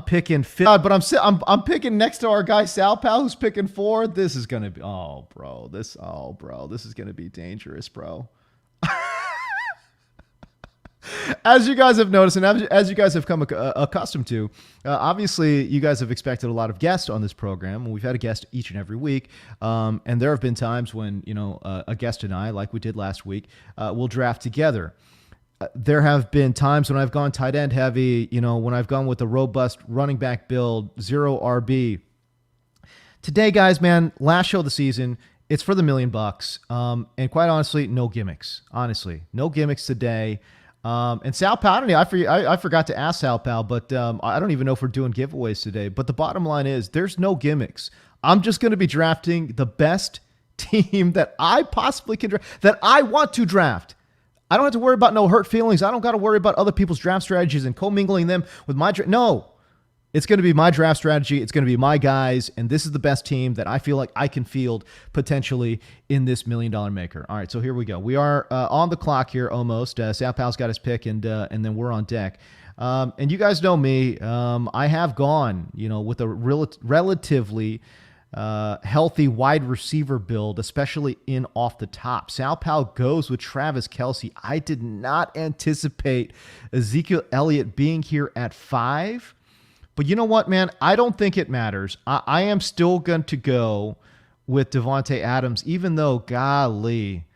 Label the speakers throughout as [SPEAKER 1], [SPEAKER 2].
[SPEAKER 1] picking 5, but I'm picking next to our guy Sal Pal, who's picking 4. This is gonna be this is gonna be dangerous, bro. As you guys have noticed, and as you guys have come accustomed to, obviously you guys have expected a lot of guests on this program. We've had a guest each and every week, and there have been times when a guest and I, like we did last week, will draft together. There have been times when I've gone tight end heavy, when I've gone with a robust running back build, 0 RB. Today, guys, man, last show of the season, it's for the $1 million. And quite honestly, no gimmicks. Honestly, no gimmicks today. And Sal Pal, I forgot to ask Sal Pal, but I don't even know if we're doing giveaways today. But the bottom line is there's no gimmicks. I'm just going to be drafting the best team that I possibly can draft, that I want to draft. I don't have to worry about no hurt feelings. I don't got to worry about other people's draft strategies and commingling them with my draft. No, it's going to be my draft strategy. It's going to be my guys, and this is the best team that I feel like I can field potentially in this $1 million maker. All right, so here we go. We are on the clock here almost. Sal Pal's got his pick, and then we're on deck. And you guys know me. I have gone, with a relatively healthy wide receiver build, especially in off the top. Sal Pal goes with Travis Kelce. I did not anticipate Ezekiel Elliott being here at 5. But you know what, man? I don't think it matters. I am still going to go with Davante Adams, even though, golly,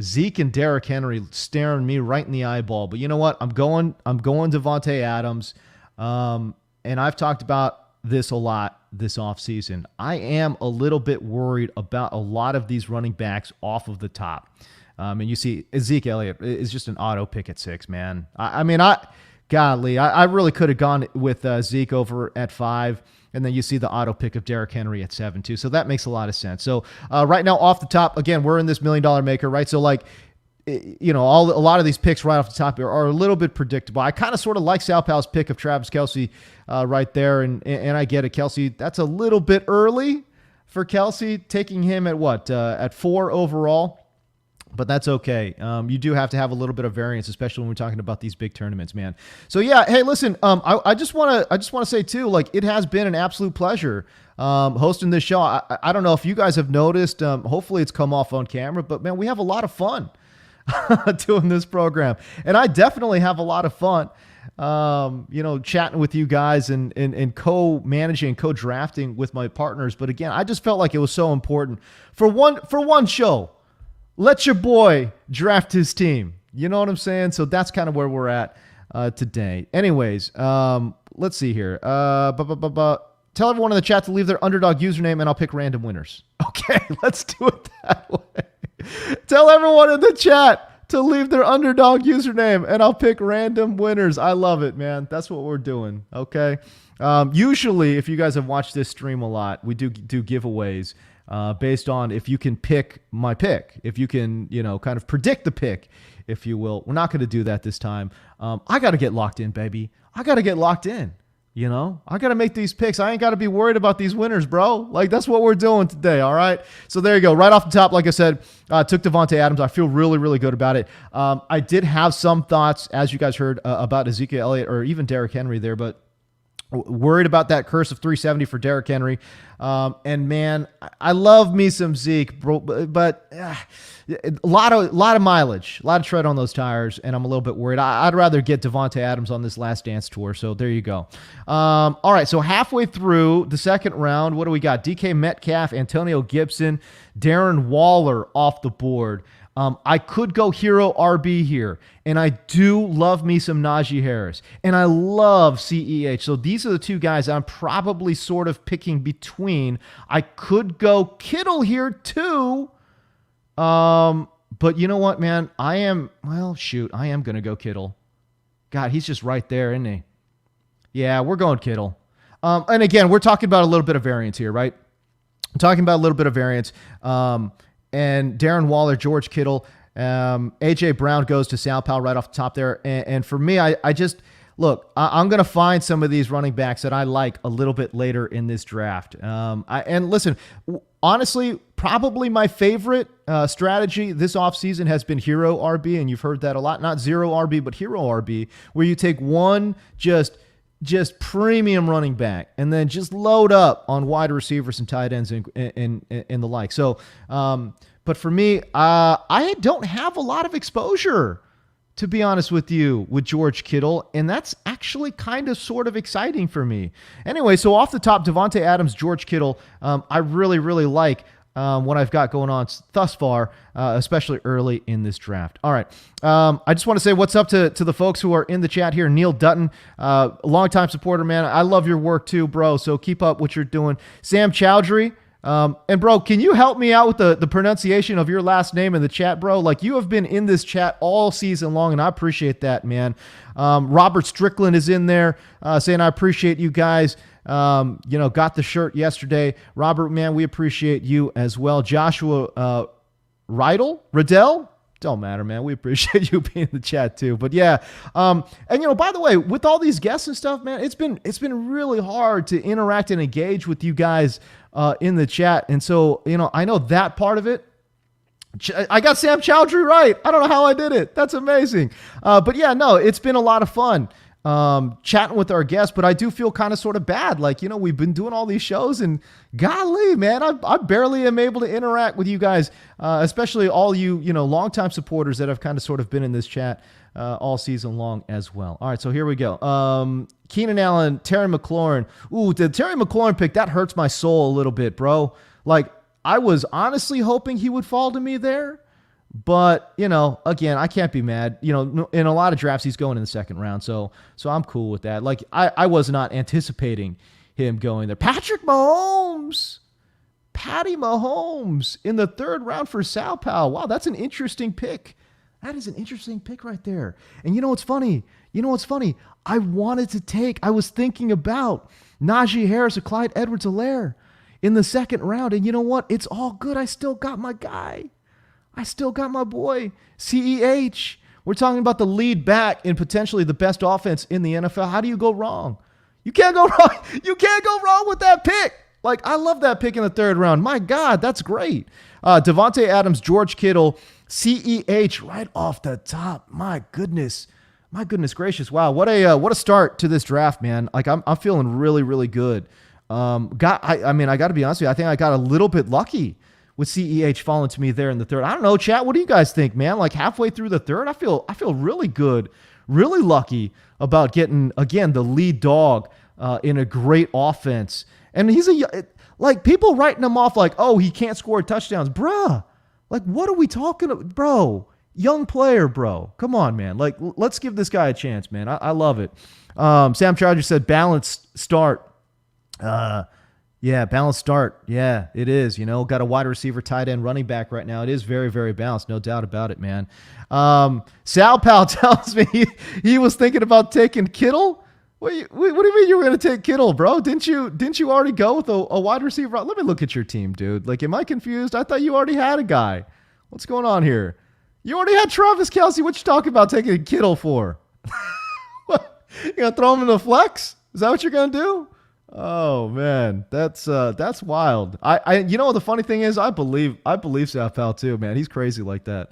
[SPEAKER 1] Zeke and Derrick Henry staring me right in the eyeball. But you know what? I'm going Davante Adams. And I've talked about this a lot this offseason. I am a little bit worried about a lot of these running backs off of the top. And you see Zeke Elliott is just an auto pick at 6, man. I really could have gone with Zeke over at 5. And then you see the auto pick of Derrick Henry at 7 too. So that makes a lot of sense. So right now off the top, again, we're in this $1 million maker, right? So a lot of these picks right off the top are a little bit predictable. I kind of sort of like Sal Pal's pick of Travis Kelce right there. And I get it. Kelce, that's a little bit early for Kelce, taking him at 4 overall. But that's okay. You do have to have a little bit of variance, especially when we're talking about these big tournaments, man. So yeah, hey, listen. I just want to say too, it has been an absolute pleasure hosting this show. I don't know if you guys have noticed. Hopefully, it's come off on camera. But man, we have a lot of fun doing this program, and I definitely have a lot of fun. Chatting with you guys and co-managing, co-drafting with my partners. But again, I just felt like it was so important for one show. Let your boy draft his team. You know what I'm saying? So that's kind of where we're at today. Anyways, let's see here. Tell everyone in the chat to leave their Underdog username, and I'll pick random winners. Okay, let's do it that way. Tell everyone in the chat to leave their Underdog username, and I'll pick random winners. I love it, man. That's what we're doing, okay? Usually, if you guys have watched this stream a lot, we do giveaways. Based on if you can pick my pick, if you can, kind of predict the pick, if you will. We're not going to do that this time. I got to get locked in, baby. I got to get locked in. I got to make these picks. I ain't got to be worried about these winners, bro. That's what we're doing today, all right? So there you go. Right off the top, like I said, took Davante Adams. I feel really, really good about it. I did have some thoughts, as you guys heard, about Ezekiel Elliott or even Derrick Henry there, but worried about that curse of 370 for Derrick Henry. And man, I love me some Zeke, bro, but a lot of mileage, a lot of tread on those tires, and I'm a little bit worried. I'd rather get Davante Adams on this Last Dance tour. So there you go. All right, so halfway through the second round, what do we got? DK Metcalf, Antonio Gibson, Darren Waller off the board. I could go hero RB here, and I do love me some Najee Harris, and I love CEH. So these are the two guys I'm probably sort of picking between. I could go Kittle here too, but you know what, man? I am going to go Kittle. God, he's just right there, isn't he? Yeah, we're going Kittle. And again, we're talking about a little bit of variance here, right? I'm talking about a little bit of variance. And Darren Waller, George Kittle, A.J. Brown goes to Sal Pal right off the top there. And for me, I just, look, I'm going to find some of these running backs that I like a little bit later in this draft. And listen, honestly, probably my favorite strategy this offseason has been hero RB, and you've heard that a lot. Not 0 RB, but hero RB, where you take one just just premium running back, and then just load up on wide receivers and tight ends and the like. So, but for me, I don't have a lot of exposure, to be honest with you, with George Kittle, and that's actually kind of sort of exciting for me. Anyway, so off the top, Davante Adams, George Kittle, I really, really like what I've got going on thus far, especially early in this draft. All right. I just want to say what's up to the folks who are in the chat here. Neil Dutton, longtime supporter, man. I love your work too, bro. So keep up what you're doing. Sam Chowdhury. And bro, can you help me out with the pronunciation of your last name in the chat, bro? Like, you have been in this chat all season long, and I appreciate that, man. Robert Strickland is in there, saying, I appreciate you guys. Got the shirt yesterday. Robert, man, we appreciate you as well. Joshua, Riddell, don't matter, man. We appreciate you being in the chat too. But yeah, and by the way, with all these guests and stuff, man, it's been really hard to interact and engage with you guys in the chat. And so, I know that part of it. I got Sam Chowdhury right. I don't know how I did it. That's amazing. But yeah, no, it's been a lot of fun chatting with our guests, but I do feel kind of sort of bad. Like, we've been doing all these shows, and golly, man, I barely am able to interact with you guys, especially all you, longtime supporters that have kind of sort of been in this chat all season long as well. All right, so here we go. Keenan Allen, Terry McLaurin. Ooh, the Terry McLaurin pick, that hurts my soul a little bit, bro. Like, I was honestly hoping he would fall to me there. But, again, I can't be mad. In a lot of drafts, he's going in the second round. So I'm cool with that. Like, I was not anticipating him going there. Patty Mahomes in the third round for Sao Paulo. Wow, that's an interesting pick. That is an interesting pick right there. And you know what's funny? I was thinking about Najee Harris or Clyde Edwards-Helaire in the second round. And you know what? It's all good. I still got my guy. I still got my boy, CEH. We're talking about the lead back in potentially the best offense in the NFL. How do you go wrong? You can't go wrong. You can't go wrong with that pick. Like, I love that pick in the third round. My God, that's great. Davante Adams, George Kittle, CEH right off the top. My goodness gracious. Wow, what a start to this draft, man. Like, I'm feeling really, really good. I got to be honest with you. I think I got a little bit lucky with CEH falling to me there in the third. I don't know, chat. What do you guys think, man? Like, halfway through the third, I feel really good, really lucky about getting, again, the lead dog in a great offense. And he's people writing him off like, oh, he can't score touchdowns. Bruh, like, what are we talking about? Bro, young player, bro. Come on, man. Like, let's give this guy a chance, man. I love it. Sam Charger said balanced start. Yeah, balanced start. Yeah, it is. Got a wide receiver, tight end, running back right now. It is very, very balanced. No doubt about it, man. Sal Pal tells me he was thinking about taking Kittle. What do you mean you were going to take Kittle, bro? Didn't you already go with a wide receiver? Let me look at your team, dude. Like, am I confused? I thought you already had a guy. What's going on here? You already had Travis Kelce. What you talking about taking Kittle for? What? You going to throw him in the flex? Is that what you're going to do? Oh man, that's wild. The funny thing is, I believe Sal Pal too, man. He's crazy like that.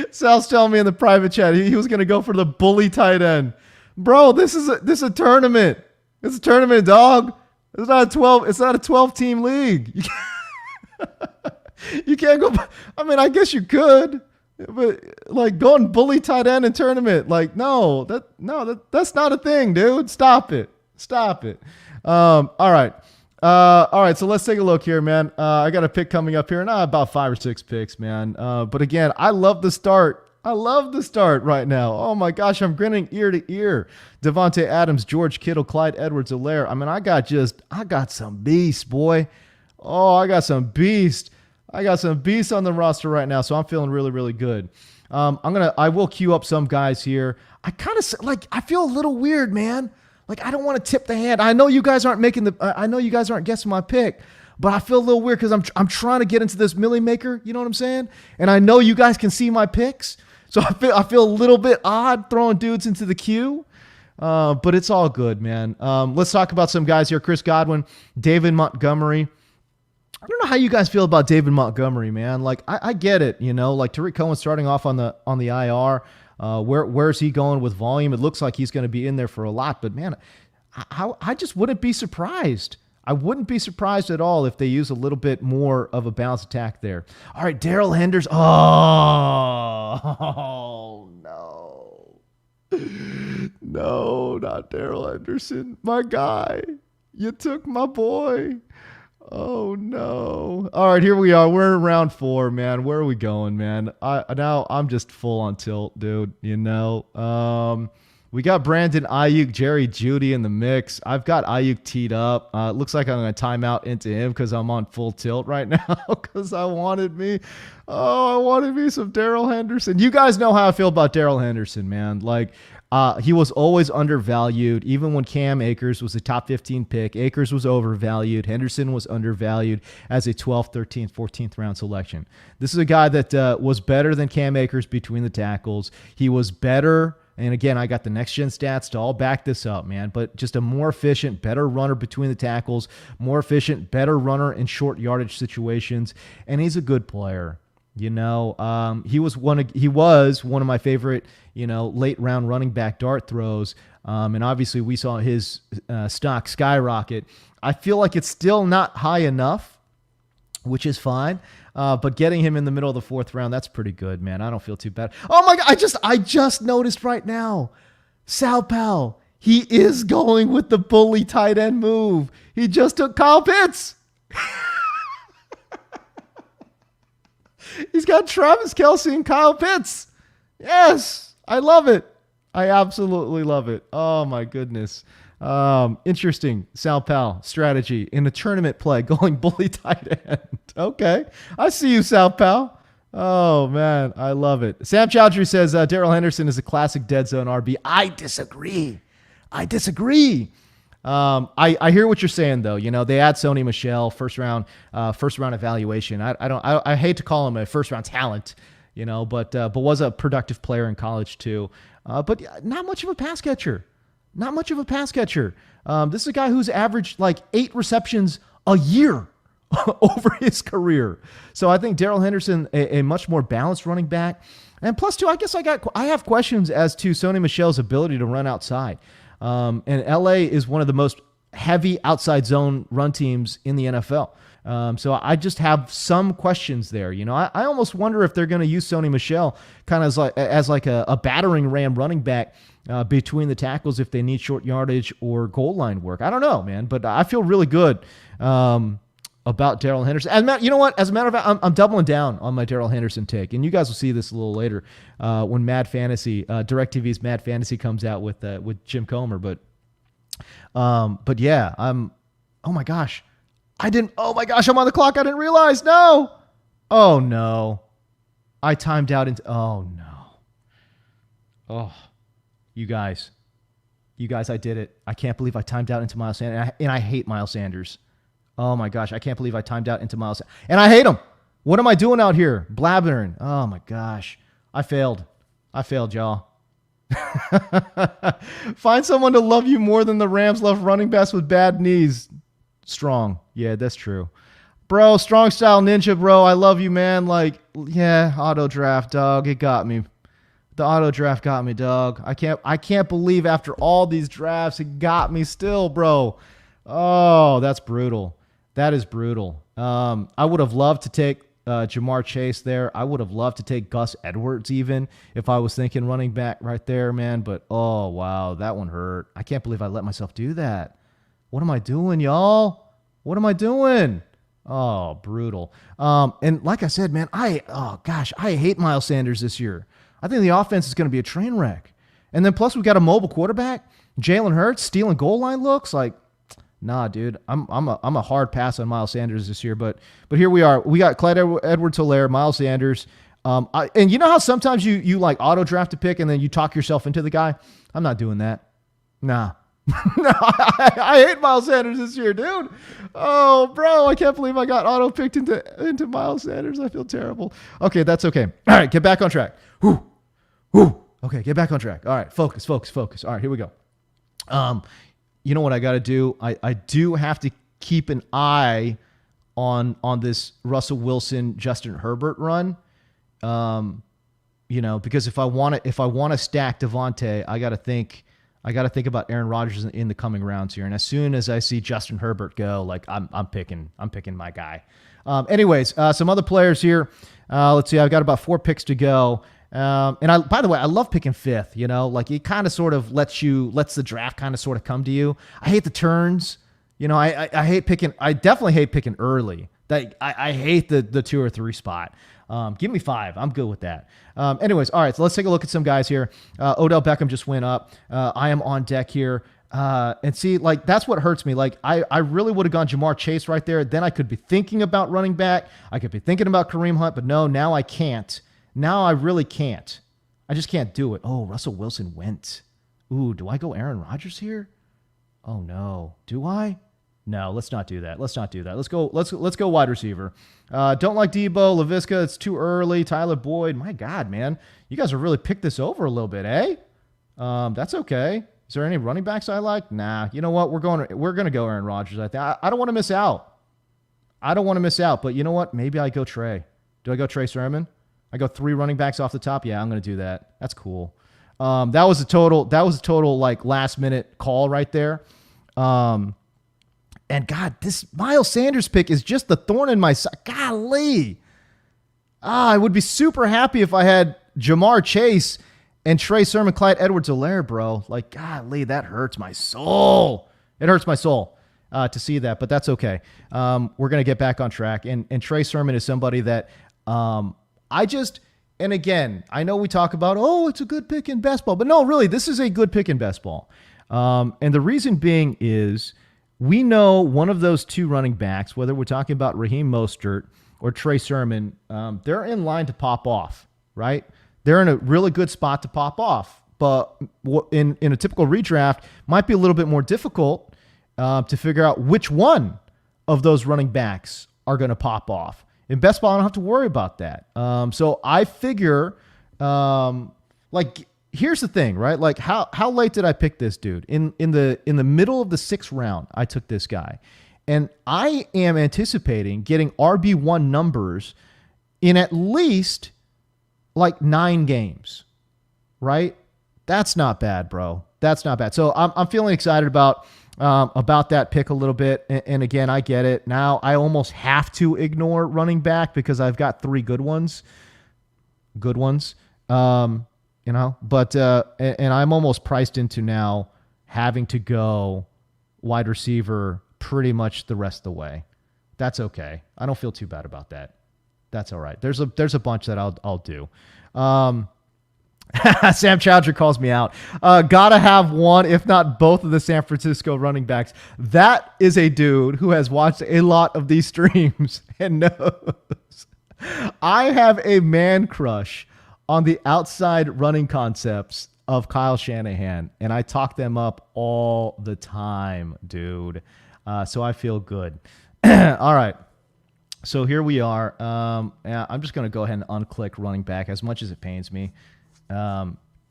[SPEAKER 1] Sal's telling me in the private chat he was gonna go for the bully tight end. Bro, this is a tournament. It's a tournament, dog. It's not a 12 team league. You can't go. I mean, I guess you could. But like, going bully tight end in tournament, like, that's not a thing, dude. Stop it. All right. So let's take a look here, man. I got a pick coming up here, and about 5 or 6 picks, man. But again, I love the start. Right now. Oh my gosh, I'm grinning ear to ear. Davante Adams, George Kittle, Clyde Edwards-Helaire. I mean, I got some beast, boy. Oh, I got some beast. on the roster right now, so I'm feeling really, really good. I will queue up some guys here. I feel a little weird, man. Like, I don't want to tip the hand. I know you guys aren't guessing my pick, but I feel a little weird because I'm trying to get into this Millie Maker. You know what I'm saying? And I know you guys can see my picks, so I feel a little bit odd throwing dudes into the queue. But it's all good, man. Let's talk about some guys here. Chris Godwin, David Montgomery. I don't know how you guys feel about David Montgomery, man. Like, I get it, like Tariq Cohen starting off on the IR. Where's he going with volume? It looks like he's going to be in there for a lot, but man, I just wouldn't be surprised. I wouldn't be surprised at all if they use a little bit more of a balanced attack there. All right, Daryl Henderson. Oh, no. No, not Daryl Henderson. My guy. You took my boy. Oh, no. All right, here we are. We're in round 4, man. Where are we going, man? Now I'm just full on tilt, dude. You know? We got Brandon Ayuk, Jerry Jeudy in the mix. I've got Ayuk teed up. It looks like I'm going to time out into him because I'm on full tilt right now because I wanted me some Daryl Henderson. You guys know how I feel about Daryl Henderson, man. Like, he was always undervalued. Even when Cam Akers was a top 15 pick, Akers was overvalued. Henderson was undervalued as a 12th, 13th, 14th round selection. This is a guy that was better than Cam Akers between the tackles. He was better. And again, I got the next-gen stats to all back this up, man. But just a more efficient, better runner between the tackles, more efficient, better runner in short yardage situations. And he's a good player. You know, he was one of my favorite, late round running back dart throws. And obviously we saw his stock skyrocket. I feel like it's still not high enough, which is fine. But getting him in the middle of the 4th round, that's pretty good, man. I don't feel too bad. Oh my God. I just noticed right now, Sal Pal, he is going with the bully tight end move. He just took Kyle Pitts. He's got Travis Kelce and Kyle Pitts. Yes, I love it. I absolutely love it. Oh my goodness. Interesting Sal Pal strategy in a tournament play going bully tight end. Okay. I see you, Sal Pal. Oh man, I love it. Sam Chowdhury says Daryl Henderson is a classic dead zone RB. I disagree. I hear what you're saying though. They add Sony Michel first round evaluation. I hate to call him a first round talent, but was a productive player in college too. But not much of a pass catcher. This is a guy who's averaged like 8 receptions a year over his career. So I think Daryl Henderson, a much more balanced running back. And plus two, I guess I have questions as to Sony Michel's ability to run outside. And LA is one of the most heavy outside zone run teams in the NFL. So I just have some questions there. I almost wonder if they're going to use Sony Michel kind of as like a battering ram running back between the tackles if they need short yardage or goal line work. I don't know, man, but I feel really good about Daryl Henderson. And you know what? As a matter of fact, I'm doubling down on my Daryl Henderson take, and you guys will see this a little later when Mad Fantasy, DirecTV's Mad Fantasy comes out with Jim Comer. But yeah, oh my gosh, I'm on the clock. I didn't realize. No. Oh no. I timed out oh no. Oh, you guys, I did it. I can't believe I timed out into Miles Sanders, and I hate Miles Sanders. Oh my gosh, I can't believe I timed out into Miles, and I hate him. What am I doing out here? Blabbering. Oh my gosh, I failed, y'all. Find someone to love you more than the Rams love running backs with bad knees. Strong. Yeah, that's true. Bro, strong style ninja, bro. I love you, man. Like, yeah, auto draft, dog. It got me. The auto draft got me, dog. I can't believe after all these drafts, it got me still, bro. Oh, that's brutal. That is brutal. I would have loved to take Jamar Chase there. I would have loved to take Gus Edwards even if I was thinking running back right there, man. But, oh, wow, that one hurt. I can't believe I let myself do that. What am I doing, y'all? What am I doing? Oh, brutal. And like I said, man, I hate Miles Sanders this year. I think the offense is going to be a train wreck. And then plus we got a mobile quarterback, Jalen Hurts stealing goal line looks like, nah, dude. I'm a hard pass on Miles Sanders this year. But here we are. We got Clyde Edwards-Helaire, Miles Sanders. And you know how sometimes you like auto draft a pick and then you talk yourself into the guy? I'm not doing that. Nah. No, I hate Miles Sanders this year, dude. Oh, bro, I can't believe I got auto picked into Miles Sanders. I feel terrible. Okay, that's okay. All right, get back on track. Whew. Okay, get back on track. All right, focus. All right, here we go. You know what I got to do? I do have to keep an eye on this Russell Wilson, Justin Herbert run. because if I want to stack Devontae, I got to think about Aaron Rodgers in the coming rounds here. And as soon as I see Justin Herbert go, like I'm picking my guy. Anyways, some other players here. Let's see. I've got about 4 picks to go. And by the way, I love picking 5th, like it kind of sort of lets the draft kind of sort of come to you. I hate the turns. I definitely hate picking early. I hate the 2 or 3 spot. Give me 5. I'm good with that. Anyways, all right, so let's take a look at some guys here. Odell Beckham just went up. I am on deck here. And see, like, that's what hurts me. Like, I really would have gone Jamar Chase right there. Then I could be thinking about running back. I could be thinking about Kareem Hunt, but no, now I can't. Now I really can't. I just can't do it. Oh, Russell Wilson went. Ooh, do I go Aaron Rodgers here? Oh, no. Do I? No, let's not do that. Let's go wide receiver. Don't like Debo, LaVisca. It's too early. Tyler Boyd. My God, man. You guys have really picked this over a little bit, eh? That's okay. Is there any running backs I like? Nah. You know what? We're going to go Aaron Rodgers, I think. I don't want to miss out. But you know what? Maybe I go Trey. Do I go Trey Sermon? I go 3 running backs off the top. Yeah, I'm going to do that. That's cool. That was a total like last minute call right there. And God, this Miles Sanders pick is just the thorn in my side. Golly. I would be super happy if I had Jamar Chase and Trey Sermon, Clyde Edwards-Helaire, bro. Like, golly, that hurts my soul. It hurts my soul to see that, but that's okay. We're going to get back on track. And Trey Sermon is somebody that and again, I know we talk about, it's a good pick in best ball, but no, really, this is a good pick in best ball. And the reason being is we know one of those 2 running backs, whether we're talking about Raheem Mostert or Trey Sermon, they're in line to pop off, right? They're in a really good spot to pop off. But in a typical redraft, might be a little bit more difficult to figure out which one of those running backs are going to pop off. In best ball, I don't have to worry about that. So I figure, here's the thing, right? Like, how late did I pick this dude? In the middle of the 6th round, I took this guy, and I am anticipating getting RB1 numbers in at least like 9 games, right? That's not bad, bro. That's not bad. So I'm feeling excited about that pick a little bit. And again, I get it. Now I almost have to ignore running back because I've got 3 good ones. But, and I'm almost priced into now having to go wide receiver pretty much the rest of the way. That's okay. I don't feel too bad about that. That's all right. There's a bunch that I'll do. Sam Chowdhury calls me out. Gotta have one, if not both of the San Francisco running backs. That is a dude who has watched a lot of these streams and knows I have a man crush on the outside running concepts of Kyle Shanahan, and I talk them up all the time, dude. So I feel good. All right. So here we are. I'm just going to go ahead and unclick running back as much as it pains me.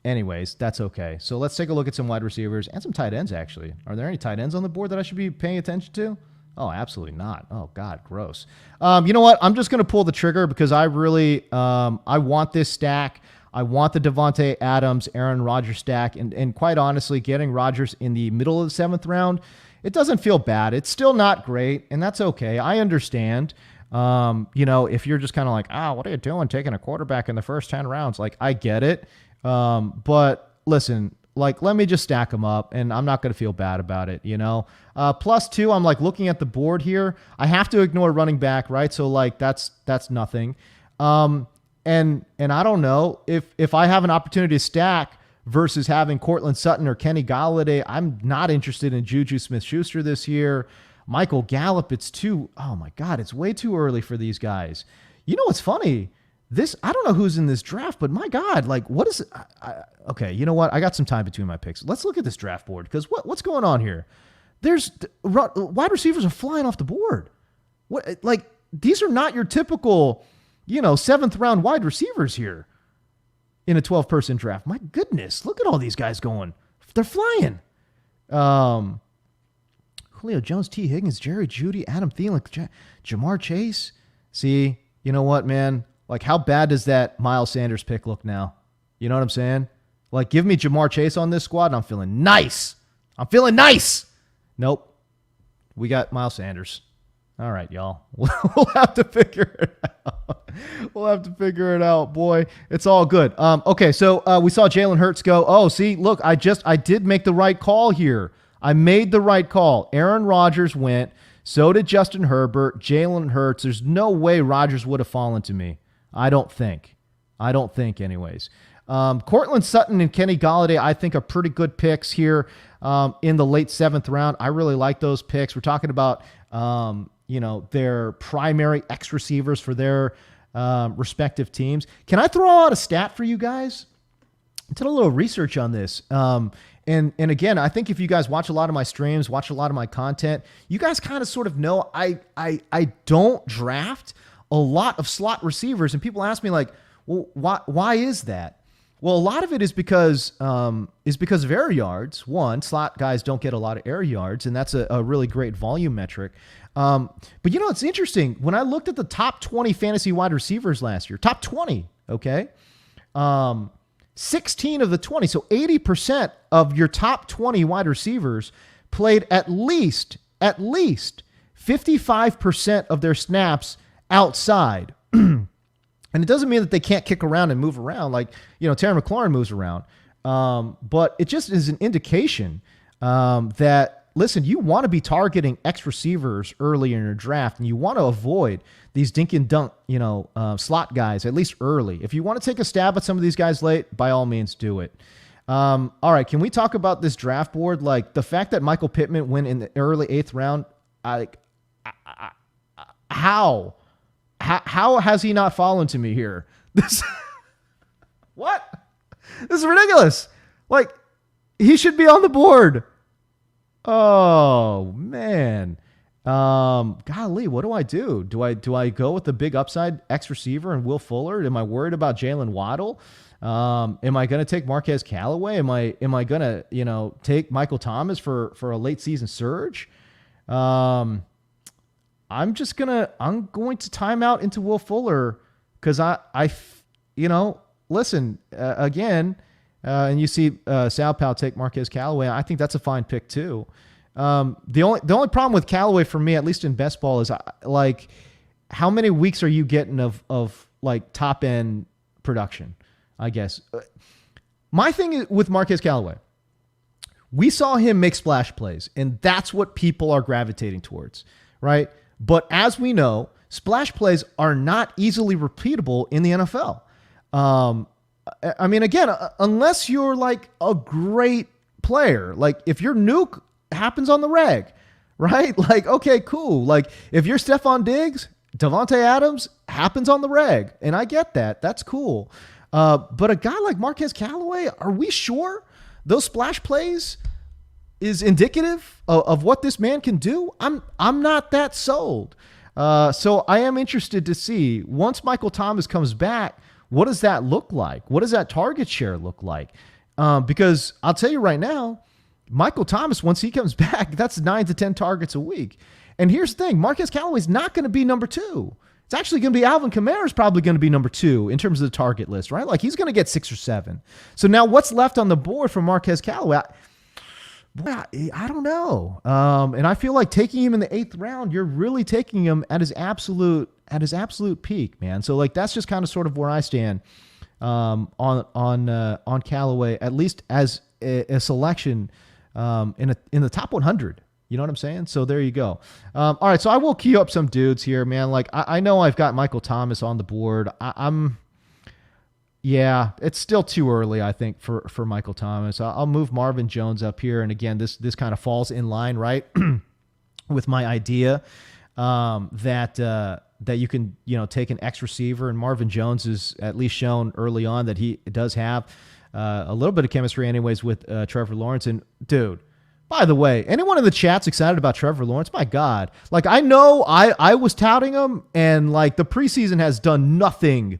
[SPEAKER 1] Anyways, that's okay. So let's take a look at some wide receivers and some tight ends, actually. Are there any tight ends on the board that I should be paying attention to? Oh, absolutely not. Oh, God, gross. You know what? I'm just going to pull the trigger because I really I want this stack. I want the Devontae Adams, Aaron Rodgers stack. And quite honestly, getting Rodgers in the middle of the 7th round, it doesn't feel bad. It's still not great, and that's okay. I understand. If you're just kind of like, what are you doing taking a quarterback in the first 10 rounds? Like, I get it. But listen, like, let me just stack them up and I'm not going to feel bad about it. +2, I'm like looking at the board here. I have to ignore running back, right? So like, that's nothing. And I don't know if I have an opportunity to stack versus having Cortland Sutton or Kenny Golladay. I'm not interested in Juju Smith-Schuster this year. Michael Gallup, oh my God, it's way too early for these guys. You know what's funny? I don't know who's in this draft, but my God, like, what is it? Okay, you know what? I got some time between my picks. Let's look at this draft board because what's going on here? Wide receivers are flying off the board. These are not your typical, 7th round wide receivers here in a 12-person draft. My goodness, look at all these guys going. They're flying. Julio Jones, T. Higgins, Jerry Jeudy, Adam Thielen, Jamar Chase. See, you know what, man? Like, how bad does that Miles Sanders pick look now? You know what I'm saying? Like, give me Jamar Chase on this squad, and I'm feeling nice. Nope. We got Miles Sanders. All right, y'all. We'll have to figure it out. Boy. It's all good. Okay, so we saw Jalen Hurts go. Oh, see, look, I did make the right call here. I made the right call. Aaron Rodgers went. So did Justin Herbert, Jalen Hurts. There's no way Rodgers would have fallen to me. I don't think anyways. Cortland Sutton and Kenny Golladay, I think, are pretty good picks here in the late 7th round. I really like those picks. We're talking about, their primary X receivers for their respective teams. Can I throw out a stat for you guys? I did a little research on this. And again, I think if you guys watch a lot of my streams, watch a lot of my content, you guys kind of sort of know I don't draft a lot of slot receivers. And people ask me like, well, why is that? Well, a lot of it is because of air yards. One, slot guys don't get a lot of air yards, and that's a really great volume metric. But it's interesting. When I looked at the top 20 fantasy wide receivers last year, top 20, okay? 16 of the 20, so 80% of your top 20 wide receivers played at least 55% of their snaps outside. And it doesn't mean that they can't kick around and move around like, Terry McLaurin moves around. But it just is an indication that, listen, you want to be targeting X receivers early in your draft, and you want to avoid these dink and dunk, slot guys, at least early. If you want to take a stab at some of these guys late, by all means, do it. All right, can we talk about this draft board? Like, the fact that Michael Pittman went in the early 8th round, how has he not fallen to me here? What? This is ridiculous. Like, he should be on the board. Oh, man. Golly, what do I do? Do I go with the big upside X receiver and Will Fuller? Am I worried about Jalen Waddle? Am I going to take Marquez Callaway? Am I going to, take Michael Thomas for a late season surge? I'm going to time out into Will Fuller because listen, again, and you see Sal Pal take Marquez Callaway. I think that's a fine pick too. The only problem with Callaway for me, at least in best ball, is like, how many weeks are you getting of like top end production? I guess my thing with Marquez Callaway, we saw him make splash plays, and that's what people are gravitating towards, right? But as we know, splash plays are not easily repeatable in the NFL. I mean, again, unless you're like a great player, like if your nuke happens on the reg, right? Like, okay, cool. Like if you're Stephon Diggs, Devontae Adams happens on the reg, and I get that. That's cool. But a guy like Marquez Callaway, are we sure those splash plays is indicative of what this man can do? I'm not that sold. So I am interested to see, once Michael Thomas comes back, what does that look like? What does that target share look like? Because I'll tell you right now, Michael Thomas, once he comes back, that's 9 to 10 targets a week. And here's the thing, Marquez Callaway's not going to be number 2. It's actually going to be Alvin Kamara's probably going to be number 2 in terms of the target list, right? Like he's going to get 6 or 7. So now what's left on the board for Marquez Callaway? I don't know. And I feel like taking him in the 8th round, you're really taking him at his absolute peak, man. So like that's just kind of sort of where I stand on Callaway, at least as a selection in the top 100. You know what I'm saying? So there you go. All right, so I will key up some dudes here, man. Like I know I've got Michael Thomas on the board. Yeah, it's still too early, I think, for Michael Thomas. I'll move Marvin Jones up here, and again, this kind of falls in line, right, with my idea that you can take an X receiver, and Marvin Jones is at least shown early on that he does have a little bit of chemistry, anyways, with Trevor Lawrence. And dude, by the way, anyone in the chat's excited about Trevor Lawrence? My God, like I know I was touting him, and like the preseason has done nothing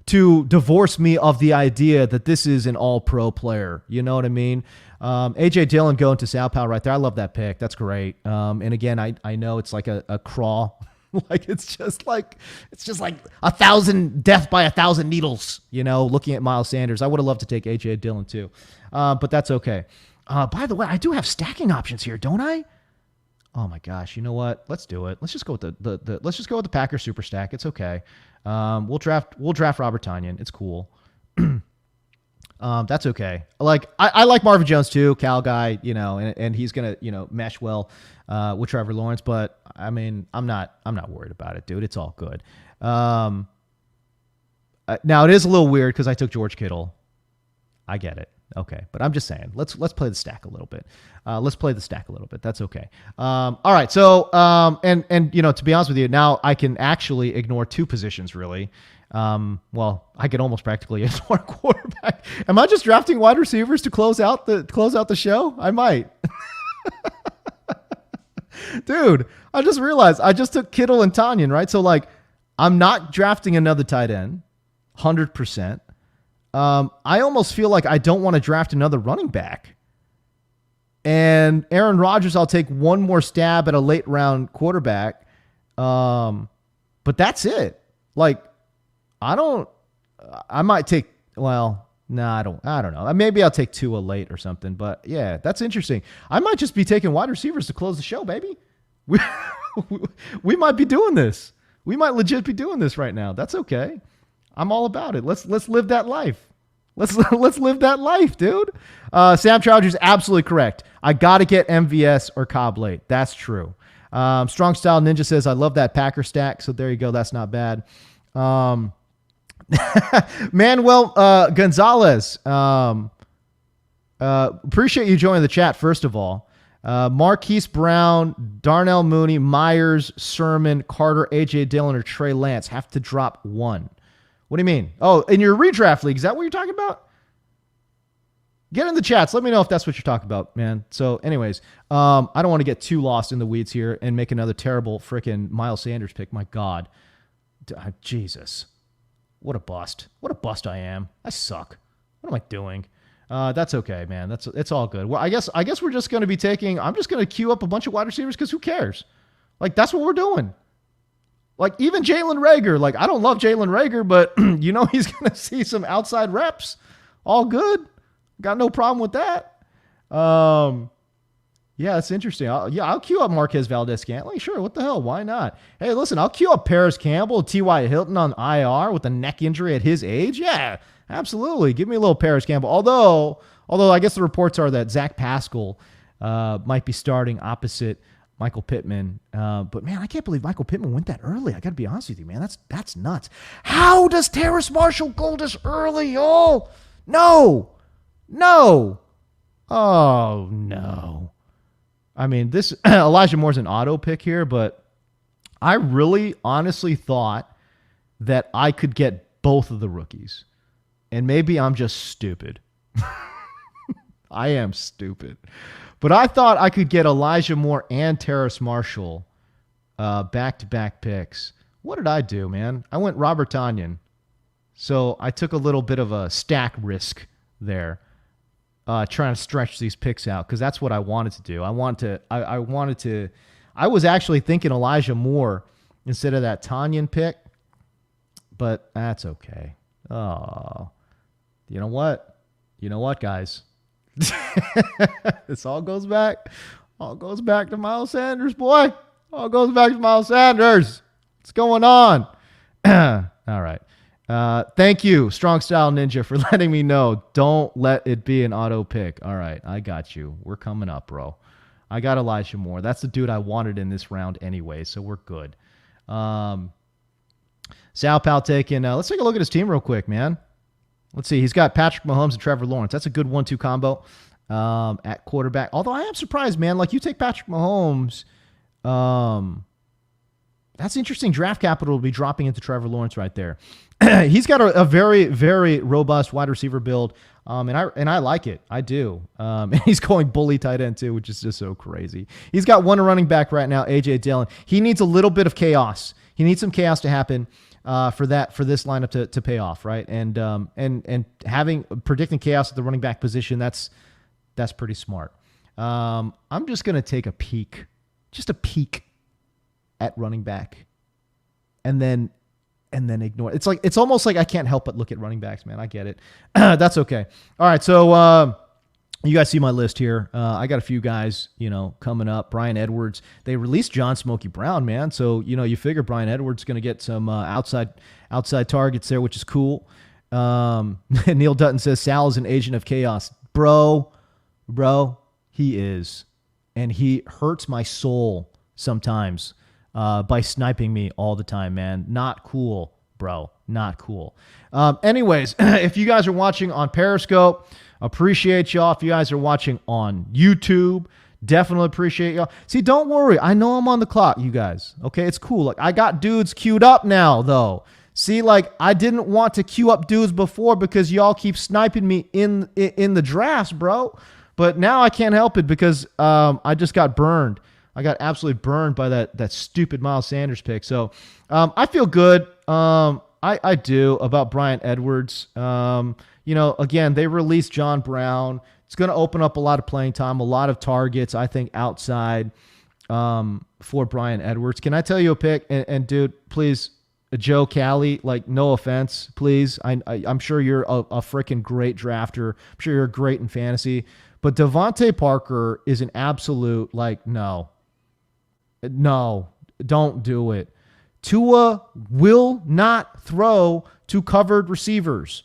[SPEAKER 1] to divorce me of the idea that this is an all-pro player. You know what I mean? A.J. Dillon going to Sao Paulo right there. I love that pick. That's great. And again, I know it's like a crawl. Like it's just like 1,000 death by 1,000 needles, looking at Miles Sanders. I would have loved to take A.J. Dillon too. But that's okay. By the way, I do have stacking options here, don't I? Oh my gosh, you know what? Let's do it. Let's just go with let's just go with the Packers super stack. It's okay. We'll draft Robert Tonyan. It's cool. That's okay. Like I like Marvin Jones too, Cal guy, and he's gonna, mesh well with Trevor Lawrence. But I mean, I'm not worried about it, dude. It's all good. Now it is a little weird because I took George Kittle. I get it. Okay, but I'm just saying, let's play the stack a little bit. That's okay. All right. So and to be honest with you, now I can actually ignore two positions really. Well, I could almost practically ignore a quarterback. Am I just drafting wide receivers to close out the show? I might. Dude, I just realized I just took Kittle and Tonyan, right? So like, I'm not drafting another tight end, 100%. I almost feel like I don't want to draft another running back. And Aaron Rodgers, I'll take one more stab at a late round quarterback. But that's it. Like, I might take, well, no, I don't know. Maybe I'll take Tua late or something, but yeah, that's interesting. I might just be taking wide receivers to close the show, baby. We might be doing this. We might legit be doing this right now. That's okay. I'm all about it. Let's live that life. Let's live that life, dude. Sam Chowdhury's absolutely correct. I got to get MVS or Cobb late. That's true. Strong Style Ninja says, I love that Packer stack. So there you go. That's not bad. Manuel Gonzalez. Appreciate you joining the chat, first of all. Marquise Brown, Darnell Mooney, Myers, Sermon, Carter, A.J. Dillon, or Trey Lance have to drop one. What do you mean? Oh, in your redraft league, is that what you're talking about? Get in the chats. Let me know if that's what you're talking about, man. So anyways, I don't want to get too lost in the weeds here and make another terrible freaking Miles Sanders pick. My God. Jesus. What a bust. What a bust I am. I suck. What am I doing? That's okay, man. It's all good. Well, I guess we're just going to be I'm just going to queue up a bunch of wide receivers because who cares? Like, that's what we're doing. Like, even Jalen Reagor, like, I don't love Jalen Reagor, but, he's going to see some outside reps. All good. Got no problem with that. Yeah, it's interesting. I'll queue up Marquez Valdez-Scantling. Sure, what the hell? Why not? Hey, listen, I'll queue up Paris Campbell, T.Y. Hilton on IR with a neck injury at his age. Yeah, absolutely. Give me a little Paris Campbell. Although I guess the reports are that Zach Pascal might be starting opposite Michael Pittman. But, man, I can't believe Michael Pittman went that early. I got to be honest with you, man. That's nuts. How does Terrace Marshall go this early, y'all? No. Oh, no. I mean, this Elijah Moore's an auto pick here, but I really honestly thought that I could get both of the rookies. And maybe I'm just stupid. I am stupid. But I thought I could get Elijah Moore and Terrace Marshall back-to-back picks. What did I do, man? I went Robert Tonyan. So I took a little bit of a stack risk there, trying to stretch these picks out, because that's what I wanted to do. I was actually thinking Elijah Moore instead of that Tonyan pick, but that's okay. Oh, you know what? Guys? This all goes back to Miles Sanders, boy. All goes back to Miles Sanders. What's going on? All right. Thank you, Strong Style Ninja, for letting me know. Don't let it be an auto pick. All right, I got you. We're coming up, bro. I got Elijah Moore. That's the dude I wanted in this round anyway, so we're good. Sal Pal taking, let's take a look at his team real quick, man. Let's see. He's got Patrick Mahomes and Trevor Lawrence. That's a good 1-2 combo at quarterback. Although I am surprised, man. Like, you take Patrick Mahomes, that's interesting draft capital to be dropping into Trevor Lawrence right there. He's got a very, very robust wide receiver build, and I like it. I do. And he's going bully tight end too, which is just so crazy. He's got one running back right now, A.J. Dillon. He needs a little bit of chaos. He needs some chaos to happen for this lineup to pay off, right? And predicting chaos at the running back position, that's pretty smart. I'm just gonna take just a peek at running back and then ignore it. It's almost like I can't help but look at running backs, man. I get it. That's okay. All right, so you guys see my list here. I got a few guys, coming up. Bryan Edwards. They released John Smokey Brown, man. So, you figure Bryan Edwards is going to get some outside targets there, which is cool. Neil Dutton says Sal is an agent of chaos. Bro, he is. And he hurts my soul sometimes by sniping me all the time, man. Not cool, bro. Not cool. Anyways, if you guys are watching on Periscope, appreciate y'all. If you guys are watching on YouTube, definitely appreciate y'all. See, don't worry. I know I'm on the clock, you guys. Okay, it's cool. Like, I got dudes queued up now, though. See, like, I didn't want to queue up dudes before because y'all keep sniping me in the drafts, bro. But now I can't help it because I just got burned. I got absolutely burned by that stupid Miles Sanders pick. So I feel good. I do about Bryan Edwards. Again, they released John Brown. It's going to open up a lot of playing time, a lot of targets, I think, outside for Bryan Edwards. Can I tell you a pick? And dude, please, Joe Cali, like, no offense, please. I'm sure you're a freaking great drafter. I'm sure you're great in fantasy. But Devontae Parker is an absolute, like, no, don't do it. Tua will not throw to covered receivers.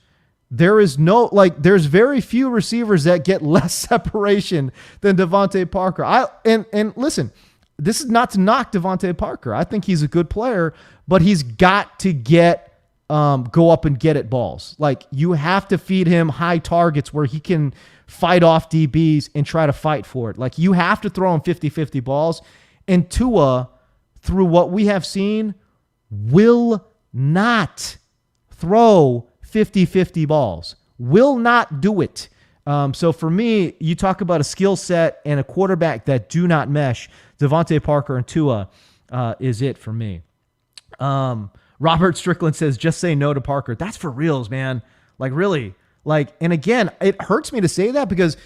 [SPEAKER 1] There's very few receivers that get less separation than Devontae Parker. And listen, this is not to knock Devontae Parker. I think he's a good player, but he's got to go up and get it balls. Like, you have to feed him high targets where he can fight off DBs and try to fight for it. Like, you have to throw him 50-50 balls. And Tua, through what we have seen, will not throw 50-50 balls. Will not do it. So for me, you talk about a skill set and a quarterback that do not mesh. Devontae Parker and Tua is it for me. Robert Strickland says, just say no to Parker. That's for reals, man. Like, really. Like, and again, it hurts me to say that because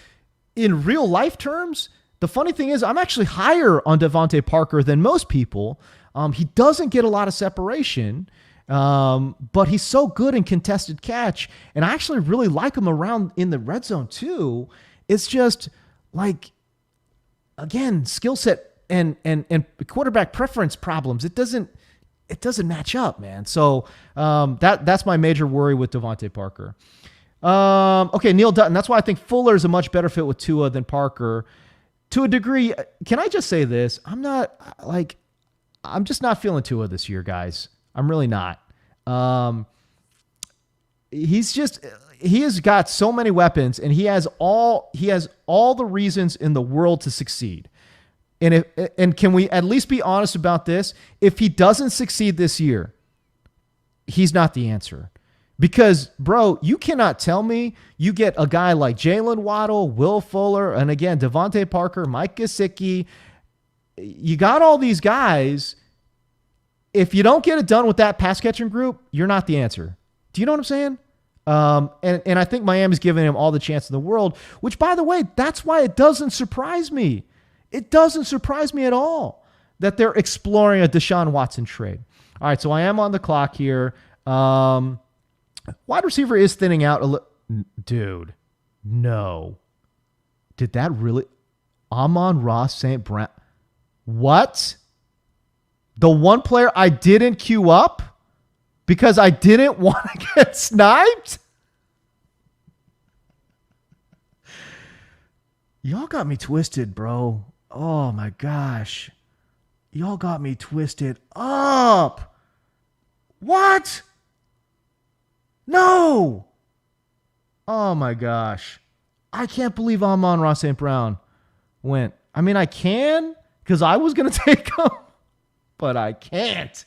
[SPEAKER 1] in real life terms, the funny thing is I'm actually higher on Devontae Parker than most people. He doesn't get a lot of separation, but he's so good in contested catch. And I actually really like him around in the red zone too. It's just like, again, skill set and quarterback preference problems. It doesn't match up, man. So that's my major worry with Devontae Parker. Okay, Neil Dutton. That's why I think Fuller is a much better fit with Tua than Parker. To a degree, can I just say this? I'm just not feeling Tua this year, guys. I'm really not. He has got so many weapons, and he has all the reasons in the world to succeed. And can we at least be honest about this? If he doesn't succeed this year, he's not the answer. Because, bro, you cannot tell me you get a guy like Jalen Waddle, Will Fuller, and again, Devontae Parker, Mike Gesicki. You got all these guys. If you don't get it done with that pass catching group, you're not the answer. Do you know what I'm saying? And I think Miami's giving him all the chance in the world, which, by the way, that's why it doesn't surprise me. It doesn't surprise me at all that they're exploring a Deshaun Watson trade. All right, so I am on the clock here. Wide receiver is thinning out a little. Dude, no. Did that really? Amon-Ra St. Brown. What? The one player I didn't queue up because I didn't want to get sniped? Y'all got me twisted, bro. Oh, my gosh. Y'all got me twisted up. What? No. Oh, my gosh. I can't believe Amon-Ra St. Brown went. I mean, I can because I was going to take him, but I can't.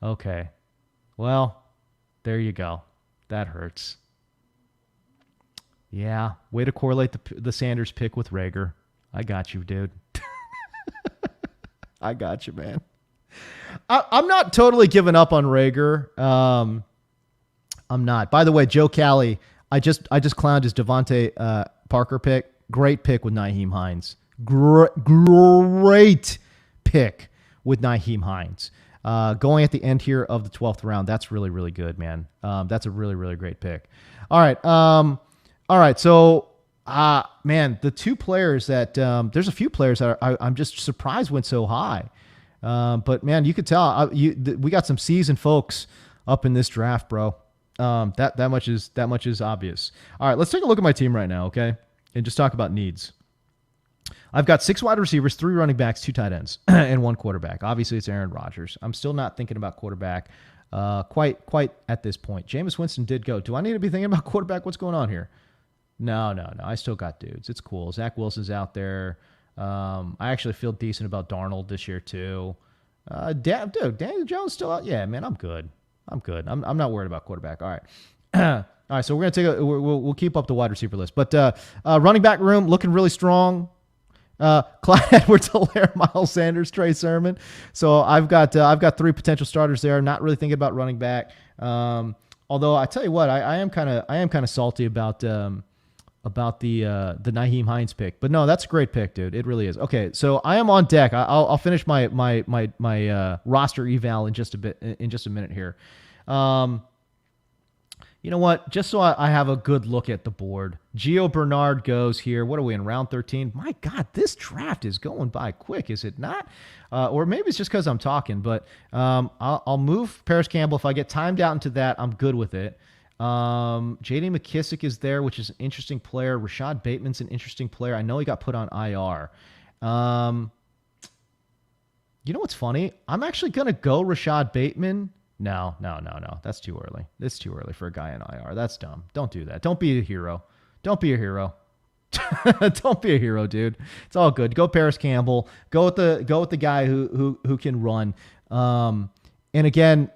[SPEAKER 1] Okay. Well, there you go. That hurts. Yeah. Way to correlate the Sanders pick with Rager. I got you, dude. I got you, man. I'm not totally giving up on Rager. I'm not. By the way, Joe Cali, I just clowned his Devontae Parker pick. Great pick with Nyheim Hines. Great pick with Nyheim Hines. Going at the end here of the 12th round. That's really, really good, man. That's a really, really great pick. All right. So, man, the two players that there's a few players that I'm just surprised went so high. But man, you could tell we got some seasoned folks up in this draft, bro. That much is obvious. All right, let's take a look at my team right now, okay, and just talk about needs. I've got 6 wide receivers, 3 running backs, 2 tight ends, and 1 quarterback. Obviously, it's Aaron Rodgers. I'm still not thinking about quarterback quite at this point. Jameis Winston did go. Do I need to be thinking about quarterback? What's going on here? No. I still got dudes. It's cool. Zach Wilson's out there. I actually feel decent about Darnold this year too. Daniel Jones still out. Yeah, man, I'm good. I'm not worried about quarterback. All right. All right. So we're gonna we'll keep up the wide receiver list, but running back room looking really strong. Clyde Edwards-Helaire, Miles Sanders, Trey Sermon. So I've got 3 potential starters there. Not really thinking about running back. Although I tell you what, I am kind of salty about the Nyheim Hines pick. But no, that's a great pick, dude. It really is. Okay, so I am on deck. I'll finish my roster eval in just a minute here. You know what? Just so I have a good look at the board. Gio Bernard goes here. What are we in, round 13? My God, this draft is going by quick, is it not? Or maybe it's just because I'm talking, but I'll move Paris Campbell. If I get timed out into that, I'm good with it. J.D. McKissick is there, which is an interesting player. Rashad Bateman's an interesting player. I know he got put on IR. You know what's funny? I'm actually going to go Rashad Bateman. No. That's too early. It's too early for a guy in IR. That's dumb. Don't do that. Don't be a hero. Don't be a hero, dude. It's all good. Go Paris Campbell. Go with the guy who can run. And again,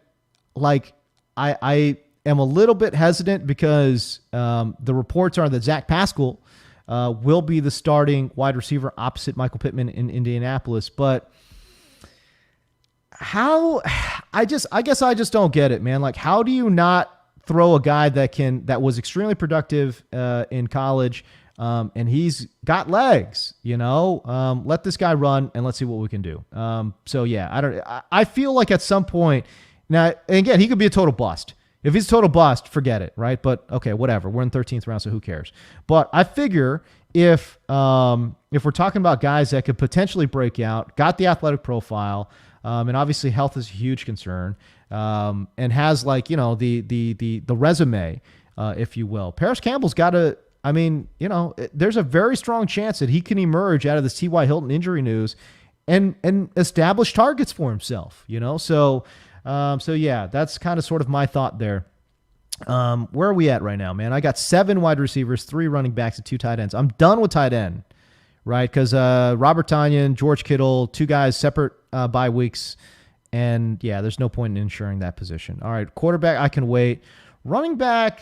[SPEAKER 1] like I am a little bit hesitant because the reports are that Zach Pascal will be the starting wide receiver opposite Michael Pittman in Indianapolis, but I guess I just don't get it, man. Like, how do you not throw a guy that was extremely productive in college, and he's got legs, let this guy run and let's see what we can do. So yeah, I feel like at some point now, again, he could be a total bust. If he's a total bust, forget it. Right. But okay, whatever. We're in 13th round, so who cares? But I figure if we're talking about guys that could potentially break out, got the athletic profile, and obviously health is a huge concern, and has the resume, if you will. Paris Campbell's got there's a very strong chance that he can emerge out of the T.Y. Hilton injury news and establish targets for himself, So yeah, that's kind of sort of my thought there. Where are we at right now, man? I got 7 wide receivers, 3 running backs, and 2 tight ends. I'm done with tight end. Right, because Robert Tonyan, George Kittle, 2 guys separate bye weeks, and yeah, there's no point in insuring that position. All right, quarterback, I can wait. Running back,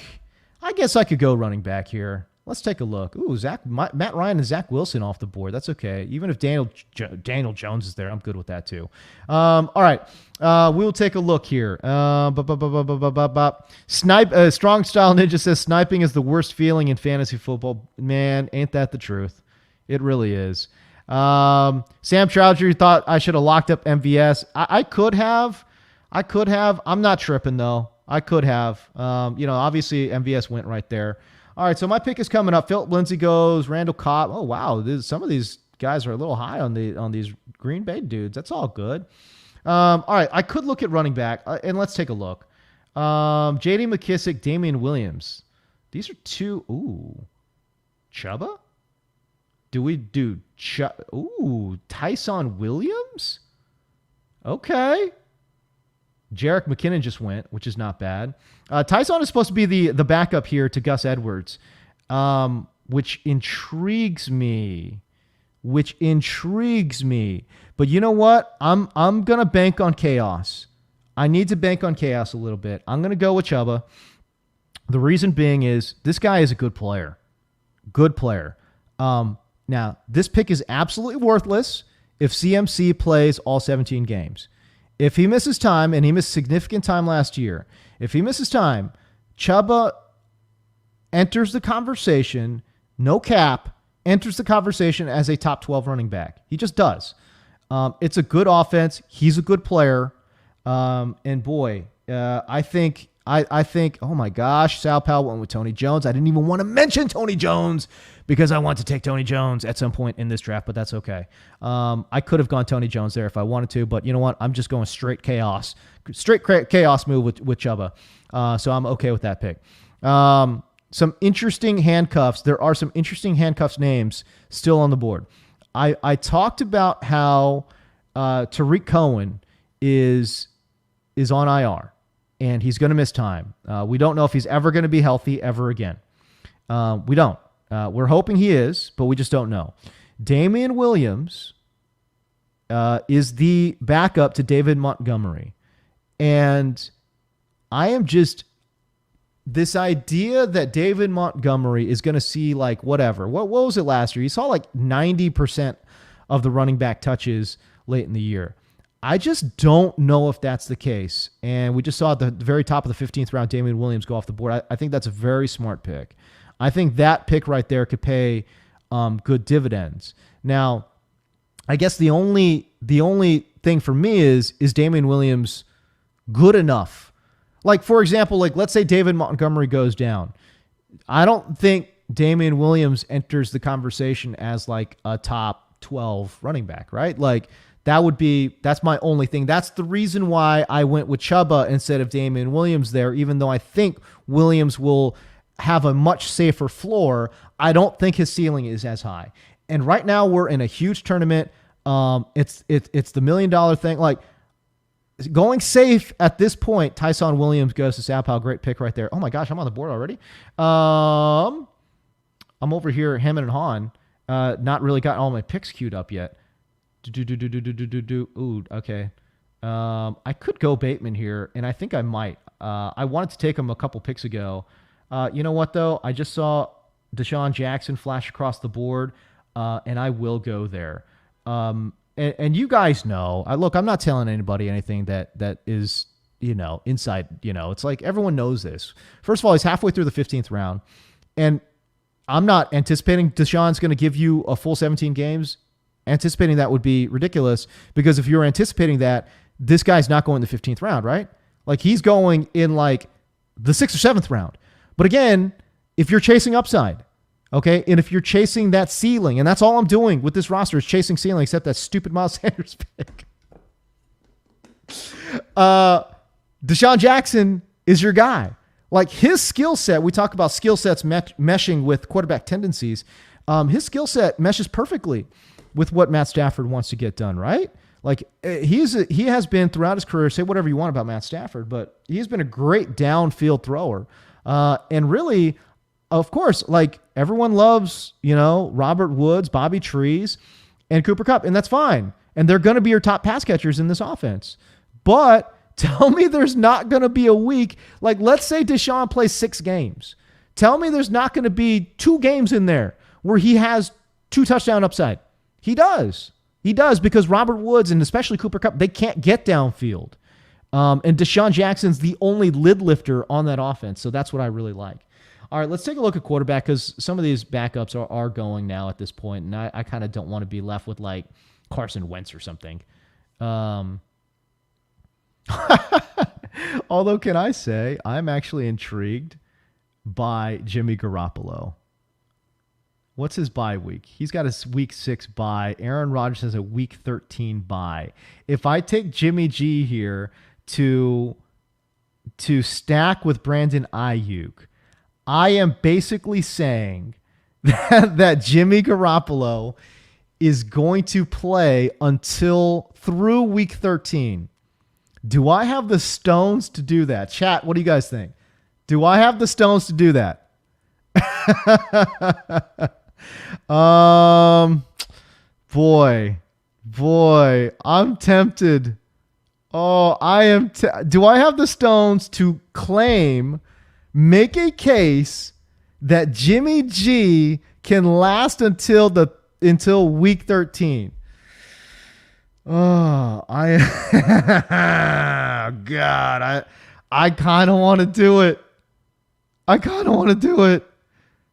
[SPEAKER 1] I guess I could go running back here. Let's take a look. Ooh, Matt Ryan and Zach Wilson off the board. That's okay. Even if Daniel Jones is there, I'm good with that too. All right, we'll take a look here. Strong Style Ninja says sniping is the worst feeling in fantasy football. Man, ain't that the truth? It really is. Sam Troucher thought I should have locked up MVS. I could have. I'm not tripping, though. I could have. Obviously, MVS went right there. All right, so my pick is coming up. Philip Lindsay goes. Randall Cobb. Oh, wow. Some of these guys are a little high on these Green Bay dudes. That's all good. All right, I could look at running back, and let's take a look. J.D. McKissick, Damian Williams. These are 2. Ooh. Chuba? Do we do Tyson Williams? Okay. Jerick McKinnon just went, which is not bad. Tyson is supposed to be the backup here to Gus Edwards, which intrigues me. But you know what? I'm gonna bank on chaos. I need to bank on chaos a little bit. I'm gonna go with Chuba. The reason being is this guy is a good player. Now, this pick is absolutely worthless if CMC plays all 17 games. If he misses time, and he missed significant time last year, if he misses time, Chuba enters the conversation, no cap, enters the conversation as a top 12 running back. He just does. It's a good offense. He's a good player. And boy, I think, oh my gosh, Sal Powell went with Tony Jones. I didn't even want to mention Tony Jones because I want to take Tony Jones at some point in this draft, but that's okay. I could have gone Tony Jones there if I wanted to, but you know what? I'm just going straight chaos move with Chuba. So I'm okay with that pick. Some interesting handcuffs. There are some interesting handcuffs names still on the board. I talked about how Tariq Cohen is on IR, and he's going to miss time. We don't know if he's ever going to be healthy ever again. We don't. We're hoping he is, but we just don't know. Damian Williams is the backup to David Montgomery. And I am just... this idea that David Montgomery is going to see like whatever. What was it last year? He saw like 90% of the running back touches late in the year. I just don't know if that's the case. And we just saw at the very top of the 15th round, Damian Williams go off the board. I think that's a very smart pick. I think that pick right there could pay good dividends. Now, I guess the only thing for me is Damian Williams good enough? Like, for example, like let's say David Montgomery goes down. I don't think Damian Williams enters the conversation as like a top 12 running back, right? Like that's my only thing. That's the reason why I went with Chuba instead of Damian Williams there, even though I think Williams will have a much safer floor. I don't think his ceiling is as high. And right now we're in a huge tournament. It's the $1 million thing. Like, going safe at this point, Tyson Williams goes to Sal Powell. Great pick right there. Oh my gosh, I'm on the board already. I'm over here, Hammond and Hahn. Not really got all my picks queued up yet. Ooh, okay. I could go Bateman here, and I think I might. I wanted to take him a couple picks ago. You know what, though? I just saw Desean Jackson flash across the board, and I will go there. And you guys know, look, I'm not telling anybody anything that is, inside, it's like everyone knows this. First of all, he's halfway through the 15th round, and I'm not anticipating Deshaun's going to give you a full 17 games. Anticipating that would be ridiculous, because if you're anticipating that, this guy's not going the 15th round, right? Like, he's going in like the 6th or 7th round. But again, if you're chasing upside, okay, and if you're chasing that ceiling, and that's all I'm doing with this roster is chasing ceiling, except that stupid Miles Sanders pick. Desean Jackson is your guy. Like, his skill set, we talk about skill sets meshing with quarterback tendencies. His skill set meshes perfectly with what Matt Stafford wants to get done, right? Like, he has been throughout his career, say whatever you want about Matt Stafford, but he's been a great downfield thrower. And really, of course, like, everyone loves, Robert Woods, Bobby Trees, and Cooper Kupp, and that's fine. And they're going to be your top pass catchers in this offense. But tell me there's not going to be a week, like, let's say Deshaun plays 6 games. Tell me there's not going to be 2 games in there where he has 2 touchdown upside. He does. He does, because Robert Woods and especially Cooper Kupp, they can't get downfield. And Desean Jackson's the only lid lifter on that offense. So that's what I really like. All right, let's take a look at quarterback, because some of these backups are going now at this point, and I kind of don't want to be left with like Carson Wentz or something. Although, can I say, I'm actually intrigued by Jimmy Garoppolo. What's his bye week? He's got a week 6 bye. Aaron Rodgers has a week 13 bye. If I take Jimmy G here to stack with Brandon Ayuk, I am basically saying that Jimmy Garoppolo is going to play through week 13. Do I have the stones to do that? Chat, what do you guys think? Do I have the stones to do that? Boy, I'm tempted. Oh, I am. Do I have the stones to make a case that Jimmy G can last until week 13? Oh, God, I kind of want to do it.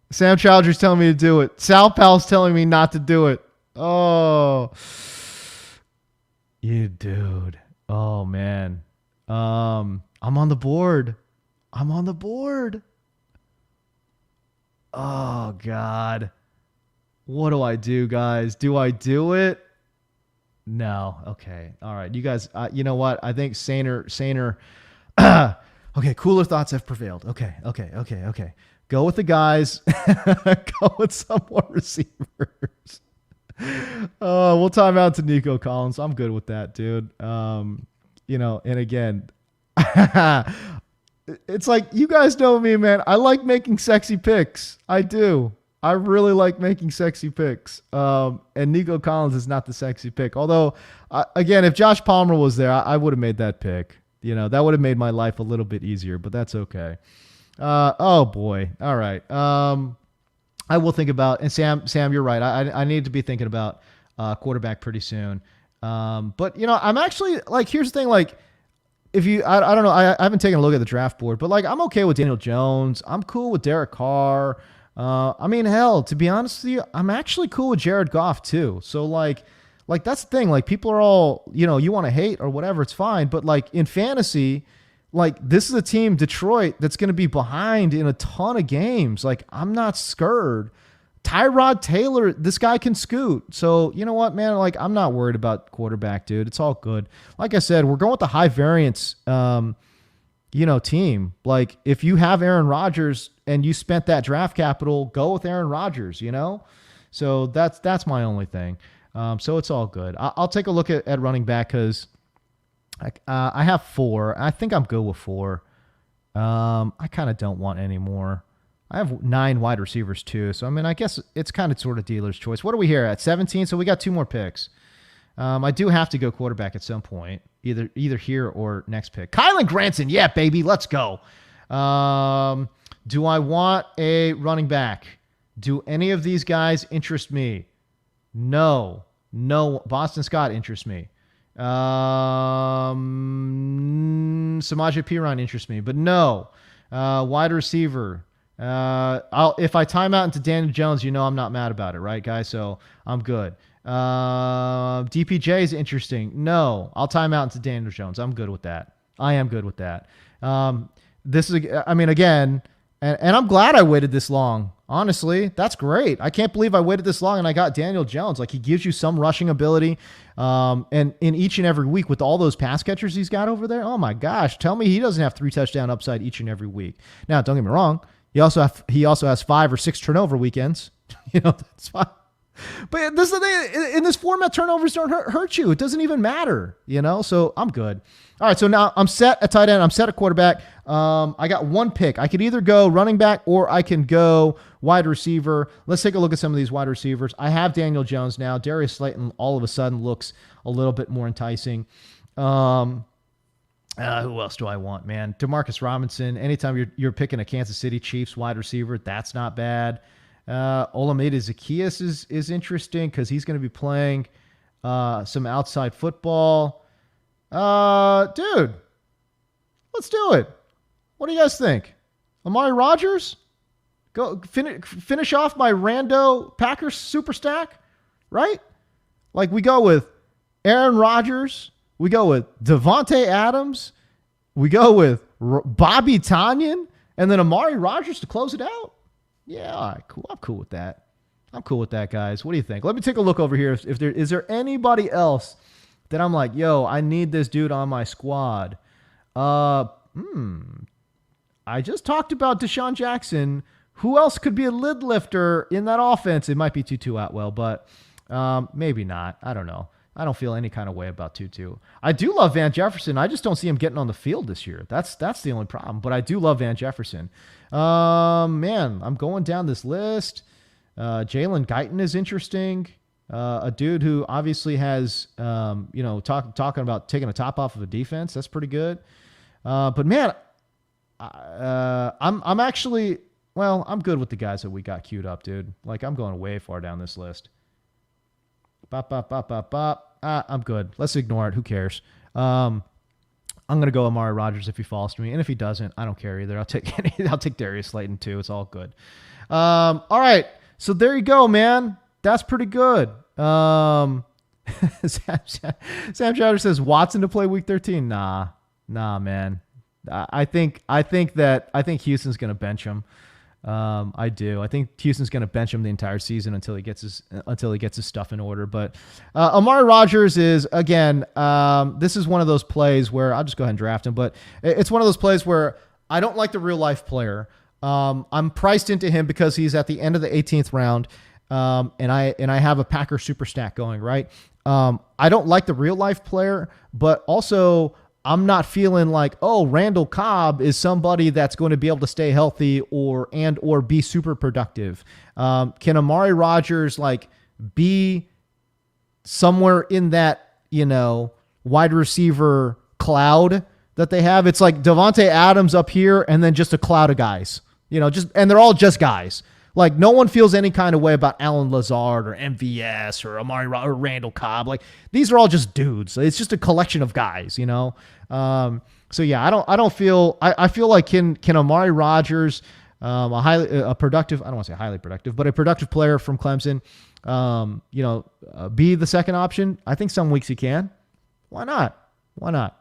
[SPEAKER 1] Sam Chowdhury's telling me to do it. Sal Pal's telling me not to do it. Oh, you dude. Oh man. I'm on the board. I'm on the board. Oh God. What do I do, guys? Do I do it? No. Okay. All right. You guys, you know what? I think saner. Okay. Cooler thoughts have prevailed. Okay. Go with the guys. Go with some more receivers. We'll time out to Nico Collins. I'm good with that, dude. You know, and again, it's like, you guys know me, man. I like making sexy picks. I do. I really like making sexy picks. And Nico Collins is not the sexy pick. Although, again, if Josh Palmer was there, I would have made that pick. You know, that would have made my life a little bit easier, but that's okay. Oh boy. All right. I will think about, and Sam, you're right. I need to be thinking about quarterback pretty soon. But you know, I'm actually like, here's the thing. Like, if you, I don't know, I haven't taken a look at the draft board, but like, I'm okay with Daniel Jones. I'm cool with Derek Carr. I mean, hell, to be honest with you, I'm actually cool with Jared Goff too. So like that's the thing. Like, people are all, you know, you want to hate or whatever, it's fine. But like in fantasy, like, this is a team, Detroit, that's going to be behind in a ton of games. Like, I'm not scared. Tyrod Taylor, this guy can scoot. So, you know what, man? Like, I'm not worried about quarterback, dude. It's all good. Like I said, we're going with the high variance, you know, team. Like, if you have Aaron Rodgers and you spent that draft capital, go with Aaron Rodgers, you know? So that's my only thing. So it's all good. I'll take a look at running back because I have 4. I think I'm good with 4. I kind of don't want any more. I have 9 wide receivers too. So, I mean, I guess it's kind of sort of dealer's choice. What are we here at? 17? So we got 2 more picks. I do have to go quarterback at some point, either here or next pick. Kylan Granson. Yeah, baby. Let's go. Do I want a running back? Do any of these guys interest me? No. Boston Scott interests me. Samaje Perine interests me, but no. Wide receiver. If I time out into Daniel Jones, you know I'm not mad about it, right, guys? So I'm good. DPJ is interesting. No, I'll time out into Daniel Jones. I'm good with that. I am good with that. This is, I mean, again, and I'm glad I waited this long. Honestly, that's great. I can't believe I waited this long and I got Daniel Jones. Like, he gives you some rushing ability. And in each and every week with all those pass catchers he's got over there, oh my gosh, tell me he doesn't have 3 touchdown upside each and every week. Now, don't get me wrong. He also has 5 or 6 turnover weekends. You know, that's fine. But this is the thing. In this format, turnovers don't hurt you. It doesn't even matter, you know? So I'm good. All right, so now I'm set at tight end. I'm set at quarterback. I got 1 pick. I could either go running back or I can go wide receiver. Let's take a look at some of these wide receivers. I have Daniel Jones now. Darius Slayton all of a sudden looks a little bit more enticing. Who else do I want, man? Demarcus Robinson. Anytime you're picking a Kansas City Chiefs wide receiver, that's not bad. Olamide Zaccheaus is interesting because he's going to be playing some outside football. Dude, let's do it. What do you guys think? Amari Rodgers? Go finish off my rando Packers super stack, right? Like, we go with Aaron Rodgers. We go with Devontae Adams. We go with Bobby Tonyan. And then Amari Rodgers to close it out. Yeah, all right, cool. I'm cool with that. I'm cool with that, guys. What do you think? Let me take a look over here. If there is there anybody else that I'm like, yo, I need this dude on my squad. I just talked about Desean Jackson. Who else could be a lid lifter in that offense? It might be Tutu Atwell, but maybe not. I don't know. I don't feel any kind of way about Tutu. I do love Van Jefferson. I just don't see him getting on the field this year. That's the only problem. But I do love Van Jefferson. Man, I'm going down this list. Jalen Guyton is interesting. A dude who obviously has, talking about taking a top off of a defense. That's pretty good. But man, I'm actually, well, I'm good with the guys that we got queued up, dude. Like, I'm going way far down this list. Bop, bop, bop, bop, bop. I'm good. Let's ignore it. Who cares? I'm going to go Amari Rodgers if he falls to me. And if he doesn't, I don't care either. I'll take Darius Slayton too. It's all good. All right. So there you go, man. That's pretty good. Sam Chowder says Watson to play week 13. Nah, man. I think Houston's going to bench him. I do. I think Houston's going to bench him the entire season until he gets his stuff in order. But Amari Rodgers is, again, this is one of those plays where I'll just go ahead and draft him. But it's one of those plays where I don't like the real life player. I'm priced into him because he's at the end of the 18th round. And I have a Packer super stack going, right? I don't like the real life player, but also I'm not feeling like, oh, Randall Cobb is somebody that's going to be able to stay healthy or be super productive. Can Amari Rodgers be somewhere in that, wide receiver cloud that they have? It's like Devontae Adams up here and then just a cloud of guys, and they're all just guys. Like, no one feels any kind of way about Alan Lazard or MVS or Amari or Randall Cobb. Like, these are all just dudes. It's just a collection of guys, So yeah, I feel like can Amari Rodgers, a productive, I don't want to say highly productive, but a productive player from Clemson, be the second option? I think some weeks he can. Why not? All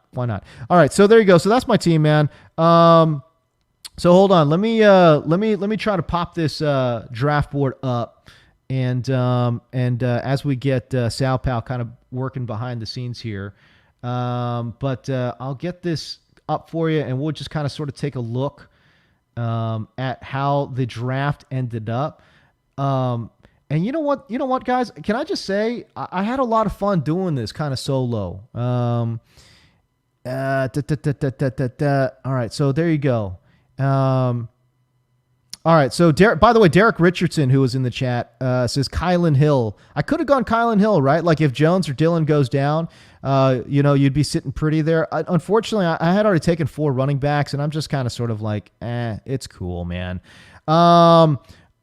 [SPEAKER 1] right, so there you go. So that's my team, man. So hold on, let me try to pop this draft board up, and as we get Sal Pal kind of working behind the scenes here, but I'll get this up for you, and we'll just kind of sort of take a look at how the draft ended up. And you know what, guys? Can I just say I had a lot of fun doing this kind of solo. All right, so there you go. All right. So by the way, Derek Richardson, who was in the chat, says Kylan Hill. I could have gone Kylan Hill, right? Like if Jones or Dillon goes down, you'd be sitting pretty there. Unfortunately, I had already taken 4 running backs, and I'm just kind of sort of like, it's cool, man. All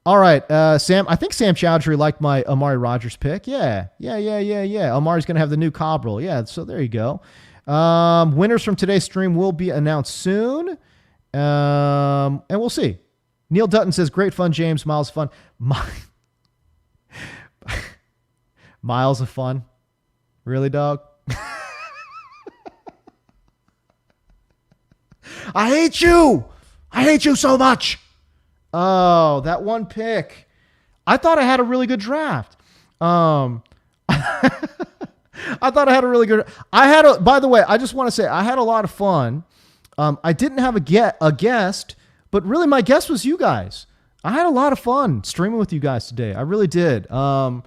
[SPEAKER 1] right. Sam, I think Sam Chowdhury liked my Amari Rodgers pick. Yeah. Amari's going to have the new Cobb role. Yeah. So there you go. Winners from today's stream will be announced soon. And we'll see. Neil Dutton says, great fun, James. Miles of fun. Miles of fun. Really, dog? I hate you. I hate you so much. Oh, that one pick. I thought I had a really good draft. I thought I had a really good. By the way, I just want to say I had a lot of fun. I didn't have a guest, but really my guest was you guys. I had a lot of fun streaming with you guys today. I really did. And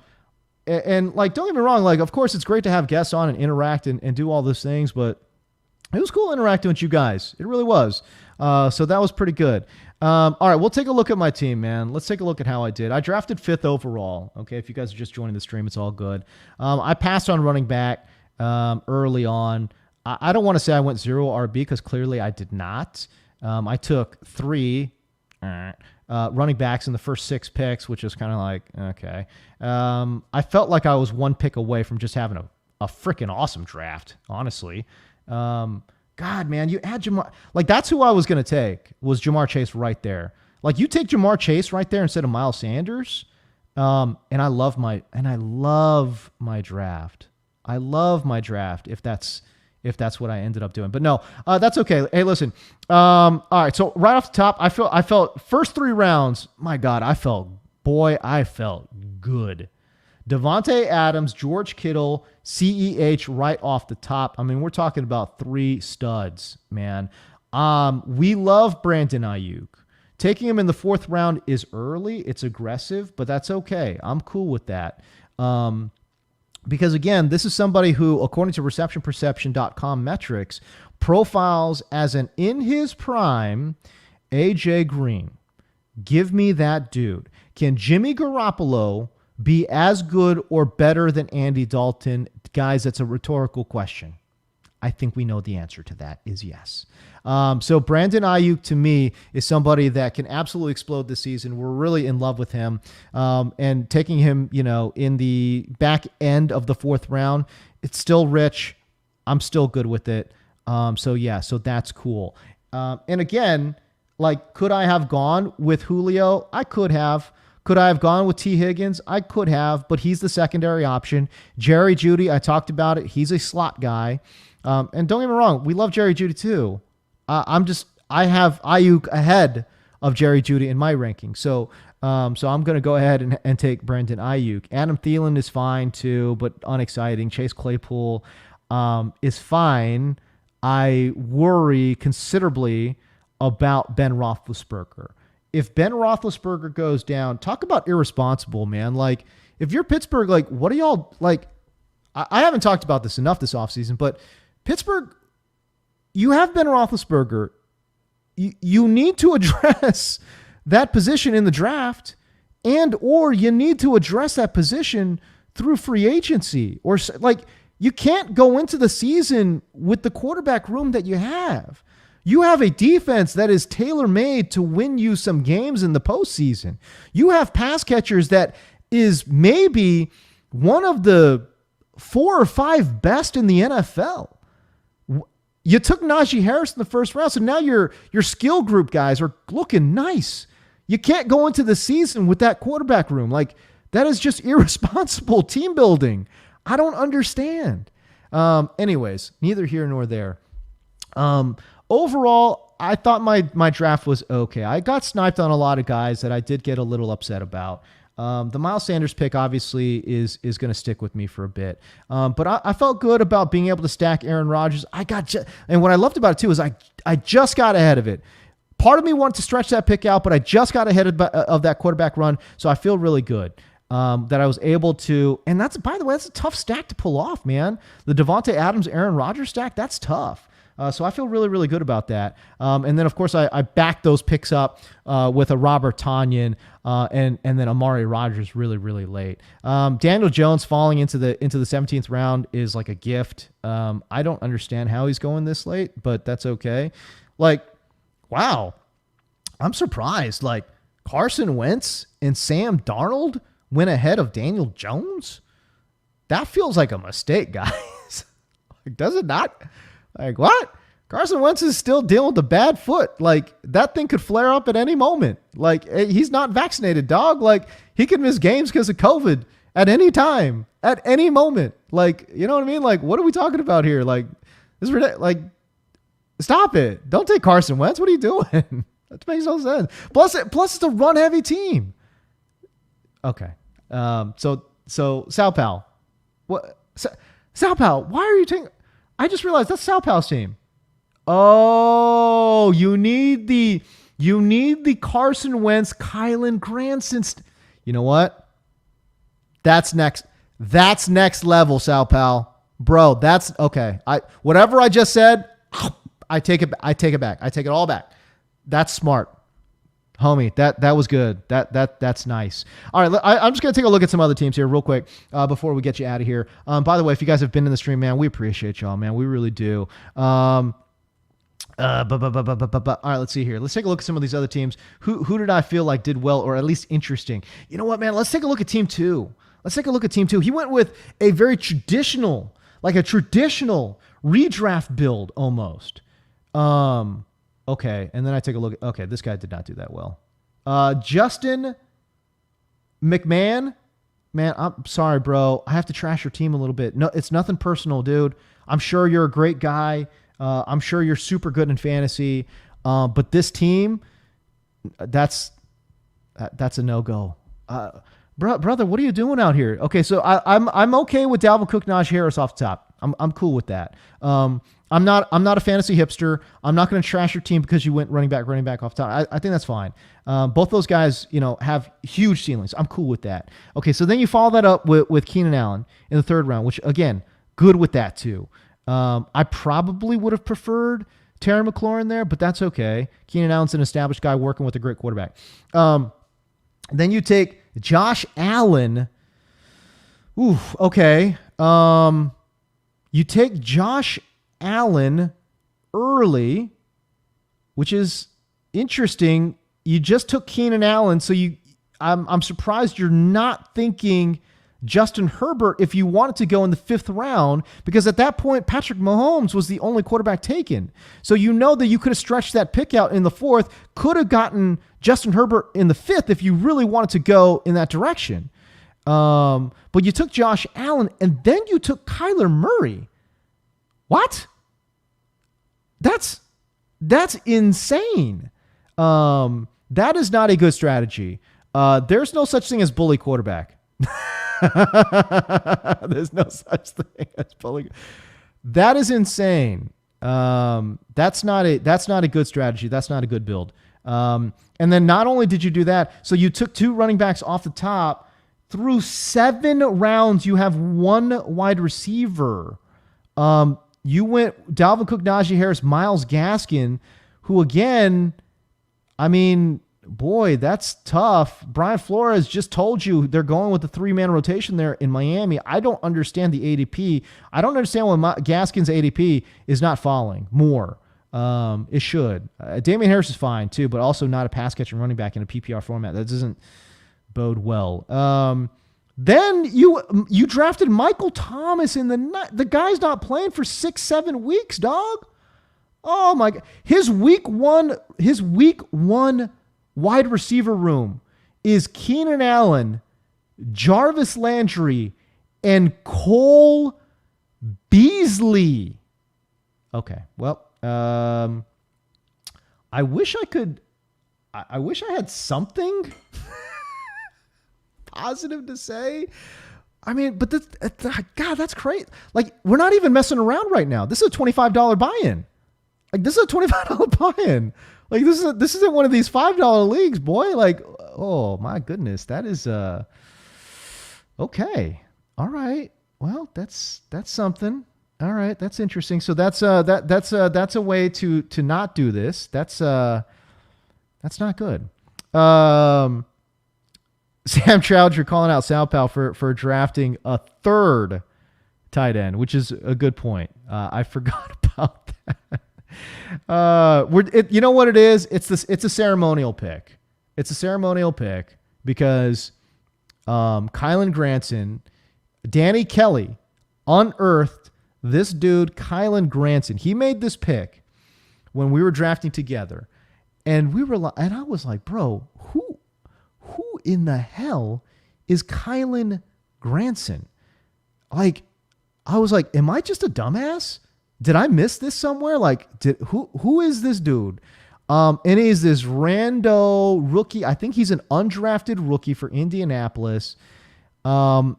[SPEAKER 1] don't get me wrong. Of course it's great to have guests on and interact and do all those things, but it was cool interacting with you guys. It really was. So that was pretty good. All right, we'll take a look at my team, man. Let's take a look at how I did. I drafted 5th overall. Okay. If you guys are just joining the stream, it's all good. I passed on running back, early on. I don't want to say I went 0 RB because clearly I did not. I took 3 running backs in the first 6 picks, which is kind of like, okay. I felt like I was 1 pick away from just having a freaking awesome draft, honestly. God, man, you add Jamar. That's who I was going to take, was Jamar Chase right there. You take Jamar Chase right there instead of Miles Sanders. And I love my draft. I love my draft if that's what I ended up doing. But no, that's okay. Hey, listen. All right. So right off the top, I felt first 3 rounds, my God, I felt good. Devontae Adams, George Kittle, CEH right off the top. I mean, we're talking about 3 studs, man. We love Brandon Ayuk. Taking him in the 4th round is early. It's aggressive, but that's okay. I'm cool with that. Because again, this is somebody who, according to receptionperception.com metrics, profiles as an in his prime AJ Green. Give me that dude. Can Jimmy Garoppolo be as good or better than Andy Dalton? Guys, that's a rhetorical question. I think we know the answer to that is yes. So Brandon Ayuk, to me, is somebody that can absolutely explode this season. We're really in love with him. And taking him, in the back end of the 4th round, it's still rich. I'm still good with it. So that's cool. And again, Like, could I have gone with Julio? I could have. Could I have gone with T. Higgins? I could have, but he's the secondary option. Jerry Jeudy, I talked about it. He's a slot guy. And don't get me wrong, we love Jerry Jeudy too. I have Ayuk ahead of Jerry Jeudy in my ranking. So I'm going to go ahead and take Brandon Ayuk. Adam Thielen is fine too, but unexciting. Chase Claypool is fine. I worry considerably about Ben Roethlisberger. If Ben Roethlisberger goes down, talk about irresponsible, man. Like, if you're Pittsburgh, like, what are y'all, like, I haven't talked about this enough this offseason, but Pittsburgh, you have Ben Roethlisberger. You need to address that position in the draft, or you need to address that position through free agency. Or, like, you can't go into the season with the quarterback room that you have. You have a defense that is tailor-made to win you some games in the postseason. You have pass catchers that is maybe one of the 4 or 5 best in the NFL. You took Najee Harris in the first round, so now your skill group guys are looking nice. You can't go into the season with that quarterback room. Like, that is just irresponsible team building. I don't understand. Anyways, neither here nor there. Overall, I thought my draft was okay. I got sniped on a lot of guys that I did get a little upset about. The Miles Sanders pick obviously is going to stick with me for a bit. But I felt good about being able to stack Aaron Rodgers. And what I loved about it too is I just got ahead of it. Part of me wanted to stretch that pick out, but I just got ahead of that quarterback run. So I feel really good that I was able to. And by the way, that's a tough stack to pull off, man. The Devontae Adams, Aaron Rodgers stack, that's tough. So I feel really, really good about that. And then, of course, I backed those picks up with a Robert Tonyan and then Amari Rodgers really, really late. Daniel Jones falling into the 17th round is like a gift. I don't understand how he's going this late, but that's okay. Like, wow, I'm surprised. Like, Carson Wentz and Sam Darnold went ahead of Daniel Jones? That feels like a mistake, guys. Does it not? Like, what? Carson Wentz is still dealing with a bad foot. Like, that thing could flare up at any moment. Like, he's not vaccinated, dog. Like, he could miss games because of COVID at any time, at any moment. Like, you know what I mean? Like, what are we talking about here? Like, this is like, stop it. Don't take Carson Wentz. What are you doing? That makes no sense. Plus it's a run-heavy team. Okay. So Sal Pal. What? Sal Pal, why are you taking... I just realized that's Sal Pal's team. Oh, you need the Carson Wentz, Kylan Granson. You know what? That's next level, Sal Pal. Bro, that's okay. Whatever I just said, I take it back. I take it all back. That's smart. Homie, that was good. That's nice. All right, I'm just going to take a look at some other teams here real quick before we get you out of here. By the way, if you guys have been in the stream, man, we appreciate y'all, man. We really do. All right, let's see here. Let's take a look at some of these other teams. Who did I feel like did well or at least interesting? You know what, man? Let's take a look at Team 2. He went with a very traditional redraft build almost. Okay, and then I take a look. Okay, this guy did not do that well. Justin McMahon, man, I'm sorry, bro. I have to trash your team a little bit. No, it's nothing personal, dude. I'm sure you're a great guy. I'm sure you're super good in fantasy. But this team, that's a no-go. Brother, what are you doing out here? Okay, so I'm okay with Dalvin Cook, Najee Harris off the top. I'm cool with that. I'm not a fantasy hipster. I'm not going to trash your team because you went running back off the top. I think that's fine. Both those guys, have huge ceilings. I'm cool with that. Okay, so then you follow that up with Keenan Allen in the 3rd round, which again, good with that too. I probably would have preferred Terry McLaurin there, but that's okay. Keenan Allen's an established guy working with a great quarterback. Then you take Josh Allen. Ooh, okay. You take Josh Allen early, which is interesting. You just took Keenan Allen, so I'm surprised you're not thinking Justin Herbert if you wanted to go in the 5th round, because at that point, Patrick Mahomes was the only quarterback taken. So you know that you could have stretched that pick out in the 4th, could have gotten Justin Herbert in the 5th if you really wanted to go in that direction. But you took Josh Allen and then you took Kyler Murray. What? That's insane. That is not a good strategy. There's no such thing as bully quarterback. There's no such thing as bully. That is insane. That's not a good strategy. That's not a good build. And then not only did you do that, so you took 2 running backs off the top. Through 7 rounds, you have 1 wide receiver. You went Dalvin Cook, Najee Harris, Myles Gaskin, who again, I mean, boy, that's tough. Brian Flores just told you they're going with the 3-man rotation there in Miami. I don't understand the ADP. I don't understand why Gaskin's ADP is not falling more. It should. Damian Harris is fine too, but also not a pass catching running back in a PPR format. That doesn't bode well. Then you drafted Michael Thomas in the guy's not playing for 6-7 weeks, dog. Oh my God. His week one wide receiver room is Keenan Allen, Jarvis Landry, and Cole Beasley. Okay. Well, I wish I had something positive to say. I mean, but God, that's great. Like, we're not even messing around right now. This is a $25 buy-in. Like, this is a $25 buy-in. Like, this isn't one of these $5 leagues, boy. Like, oh my goodness, that is okay. All right. Well, that's something. All right, that's interesting. So that's a way to not do this. That's not good. Sam Chowdhury calling out Sal Pal for drafting a 3rd tight end, which is a good point. I forgot about that. You know what it is? It's a ceremonial pick. It's a ceremonial pick because Kylen Granson, Danny Kelly unearthed this dude, Kylen Granson. He made this pick when we were drafting together, and I was like, bro, who in the hell is Kylen Granson? Like, I was like, am I just a dumbass? Did I miss this somewhere? Like, who is this dude? And he's this rando rookie. I think he's an undrafted rookie for Indianapolis. And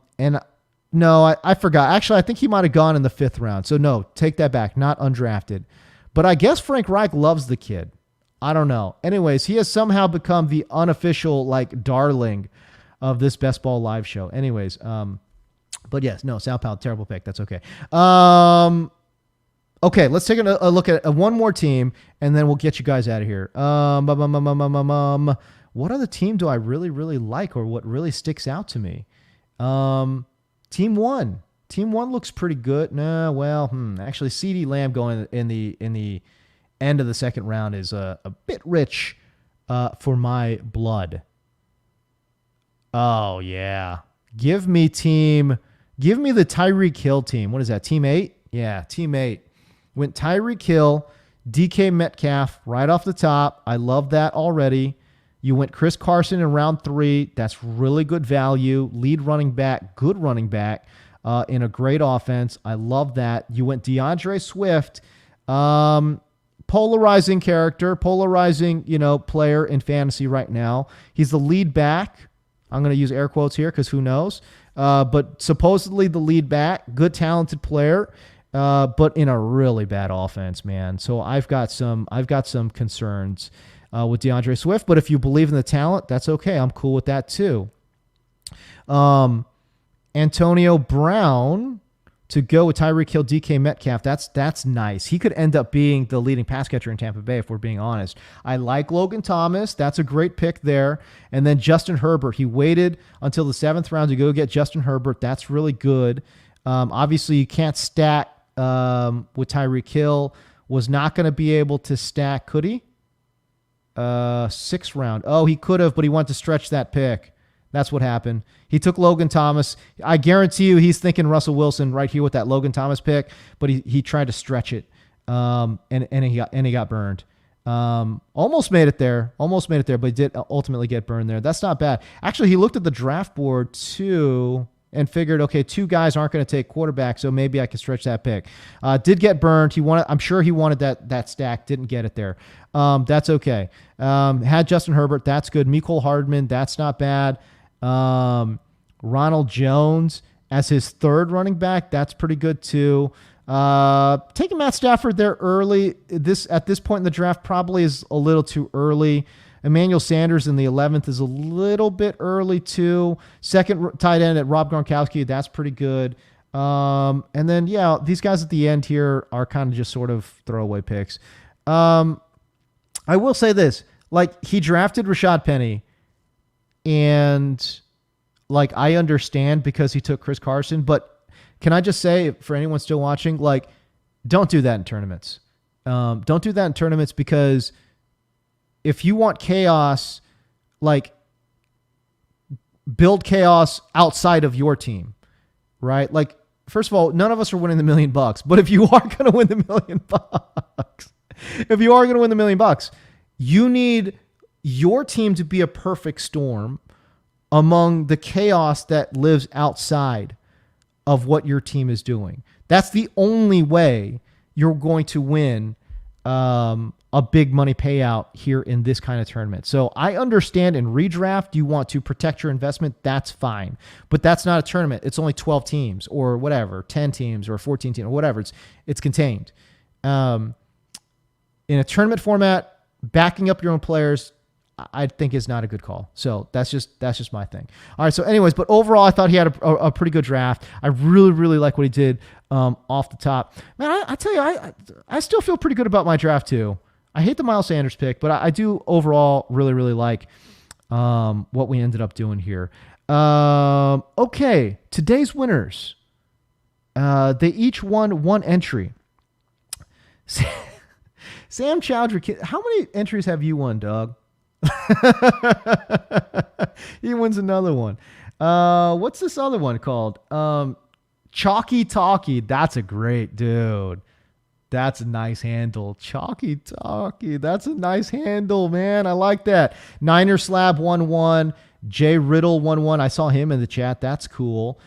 [SPEAKER 1] no, I forgot. Actually, I think he might have gone in the 5th round. So no, take that back. Not undrafted. But I guess Frank Reich loves the kid. I don't know. Anyways, he has somehow become the unofficial, like, darling of this Best Ball live show. Anyways, but yes, no, Sal Pal, terrible pick. That's okay. Okay, let's take a look at one more team, and then we'll get you guys out of here. What other team do I really, really like, or what really sticks out to me? Team 1. Team 1 looks pretty good. No, well, actually, CeeDee Lamb going in the end of the 2nd round is a bit rich for my blood. Oh, yeah. Give me the Tyreek Hill team. What is that, Team 8? Yeah, Team 8. Went Tyreek Hill, DK Metcalf right off the top. I love that already. You went Chris Carson in round 3. That's really good value. Lead running back, good running back in a great offense. I love that. You went DeAndre Swift. Polarizing character, polarizing, player in fantasy right now. He's the lead back. I'm going to use air quotes here because who knows. But supposedly the lead back, good talented player, but in a really bad offense, man. So I've got some concerns with DeAndre Swift. But if you believe in the talent, that's okay. I'm cool with that too. Antonio Brown to go with Tyreek Hill, DK Metcalf, that's nice. He could end up being the leading pass catcher in Tampa Bay if we're being honest. I like Logan Thomas. That's a great pick there. And then Justin Herbert. He waited until the 7th round to go get Justin Herbert. That's really good. Obviously, you can't stack with Tyreek Hill. Was not going to be able to stack, could he? 6th round. Oh, he could have, but he wanted to stretch that pick. That's what happened. He took Logan Thomas. I guarantee you he's thinking Russell Wilson right here with that Logan Thomas pick, but he tried to stretch it, and he got burned. Almost made it there, but he did ultimately get burned there. That's not bad. Actually, he looked at the draft board too and figured, okay, 2 guys aren't going to take quarterback, so maybe I can stretch that pick. Did get burned. I'm sure he wanted that stack. Didn't get it there. That's okay. Had Justin Herbert. That's good. Mecole Hardman. That's not bad. Ronald Jones as his 3rd running back. That's pretty good too. Taking Matt Stafford there early. At this point in the draft probably is a little too early. Emmanuel Sanders in the 11th is a little bit early too. 2nd tight end at Rob Gronkowski. That's pretty good. And then, these guys at the end here are kind of just sort of throwaway picks. I will say this, like he drafted Rashad Penny and like, I understand because he took Chris Carson, but can I just say for anyone still watching, like, don't do that in tournaments. Don't do that in tournaments because if you want chaos, like build chaos outside of your team, right? Like, first of all, none of us are winning the $1 million, but if you are going to win the $1 million, you need your team to be a perfect storm among the chaos that lives outside of what your team is doing. That's the only way you're going to win a big money payout here in this kind of tournament. So I understand in redraft, you want to protect your investment. That's fine. But that's not a tournament. It's only 12 teams or whatever, 10 teams or 14 teams or whatever. It's contained. In a tournament format, backing up your own players, I think is not a good call. So that's just my thing. All right. So anyways, but overall, I thought he had a pretty good draft. I really, really like what he did off the top. Man, I tell you, I still feel pretty good about my draft too. I hate the Miles Sanders pick, but I do overall really, really like what we ended up doing here. Okay. Today's winners. They each won 1 entry. Sam Chowdhury, how many entries have you won, dog? He wins another one. What's this other one called? Chalky Talkie. That's a great dude. That's a nice handle. Chalky Talkie. That's a nice handle, man. I like that. Niner Slab 1-1. Jay Riddle 1-1. I saw him in the chat. That's cool.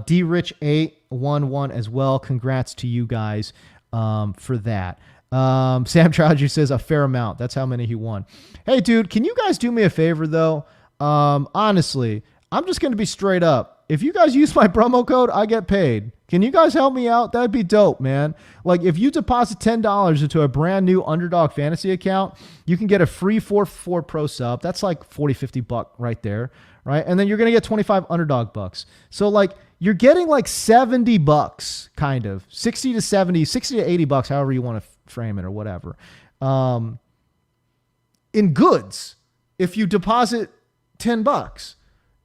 [SPEAKER 1] D Rich 8 1-1 as well. Congrats to you guys for that. Sam Trowdhury says a fair amount. That's how many he won. Hey, dude, can you guys do me a favor, though? Honestly, I'm just going to be straight up. If you guys use my promo code, I get paid. Can you guys help me out? That'd be dope, man. Like, if you deposit $10 into a brand new Underdog Fantasy account, you can get a free 4-4 Pro sub. That's like $40-$50 right there, right? And then you're going to get 25 Underdog bucks. So, like, you're getting like $70, kind of. 60 to 70, 60 to 80 bucks, however you want to frame it or whatever. In goods, if you deposit $10,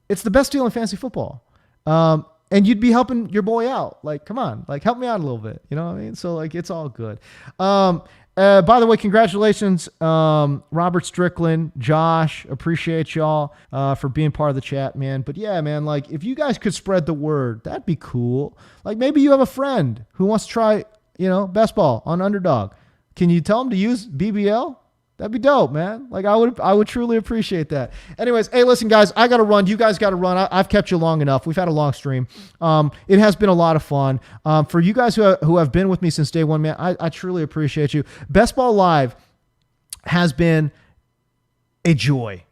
[SPEAKER 1] it's the best deal in fantasy football. And you'd be helping your boy out. Like, come on, like help me out a little bit. You know what I mean? So like, it's all good. By the way, congratulations, Robert Strickland, Josh, appreciate y'all, for being part of the chat, man. But yeah, man, like if you guys could spread the word, that'd be cool. Like maybe you have a friend who wants to try, best ball on Underdog. Can you tell them to use BBL? That'd be dope, man. Like I would truly appreciate that. Anyways, hey, listen, guys, I got to run. You guys got to run. I've kept you long enough. We've had a long stream. It has been a lot of fun. For you guys who have been with me since day one, man, I truly appreciate you. Best Ball Live has been a joy.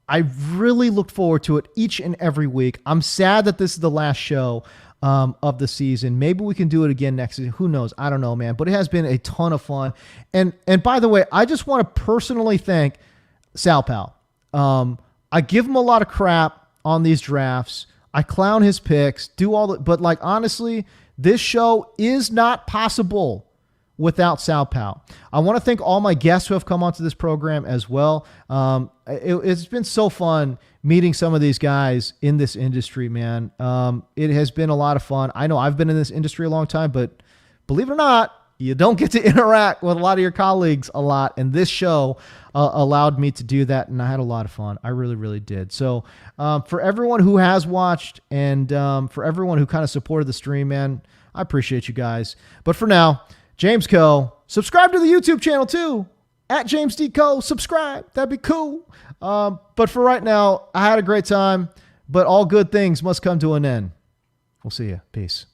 [SPEAKER 1] I really look forward to it each and every week. I'm sad that this is the last show of the season. Maybe we can do it again next season. Who knows? I don't know, man. But it has been a ton of fun. And by the way, I just want to personally thank Sal Pal. I give him a lot of crap on these drafts. I clown his picks, but like honestly, this show is not possible without Sal Pal. I want to thank all my guests who have come onto this program as well. It's been so fun meeting some of these guys in this industry, man. It has been a lot of fun. I know I've been in this industry a long time, but believe it or not, You don't get to interact with a lot of your colleagues a lot, and this show allowed me to do that, and I had a lot of fun. I really, really did. So for everyone who has watched and for everyone who kind of supported the stream, man, I appreciate you guys. But for now, James Co. Subscribe to the YouTube channel too. At James D. Co. Subscribe. That'd be cool. But for right now, I had a great time, but all good things must come to an end. We'll see you. Peace.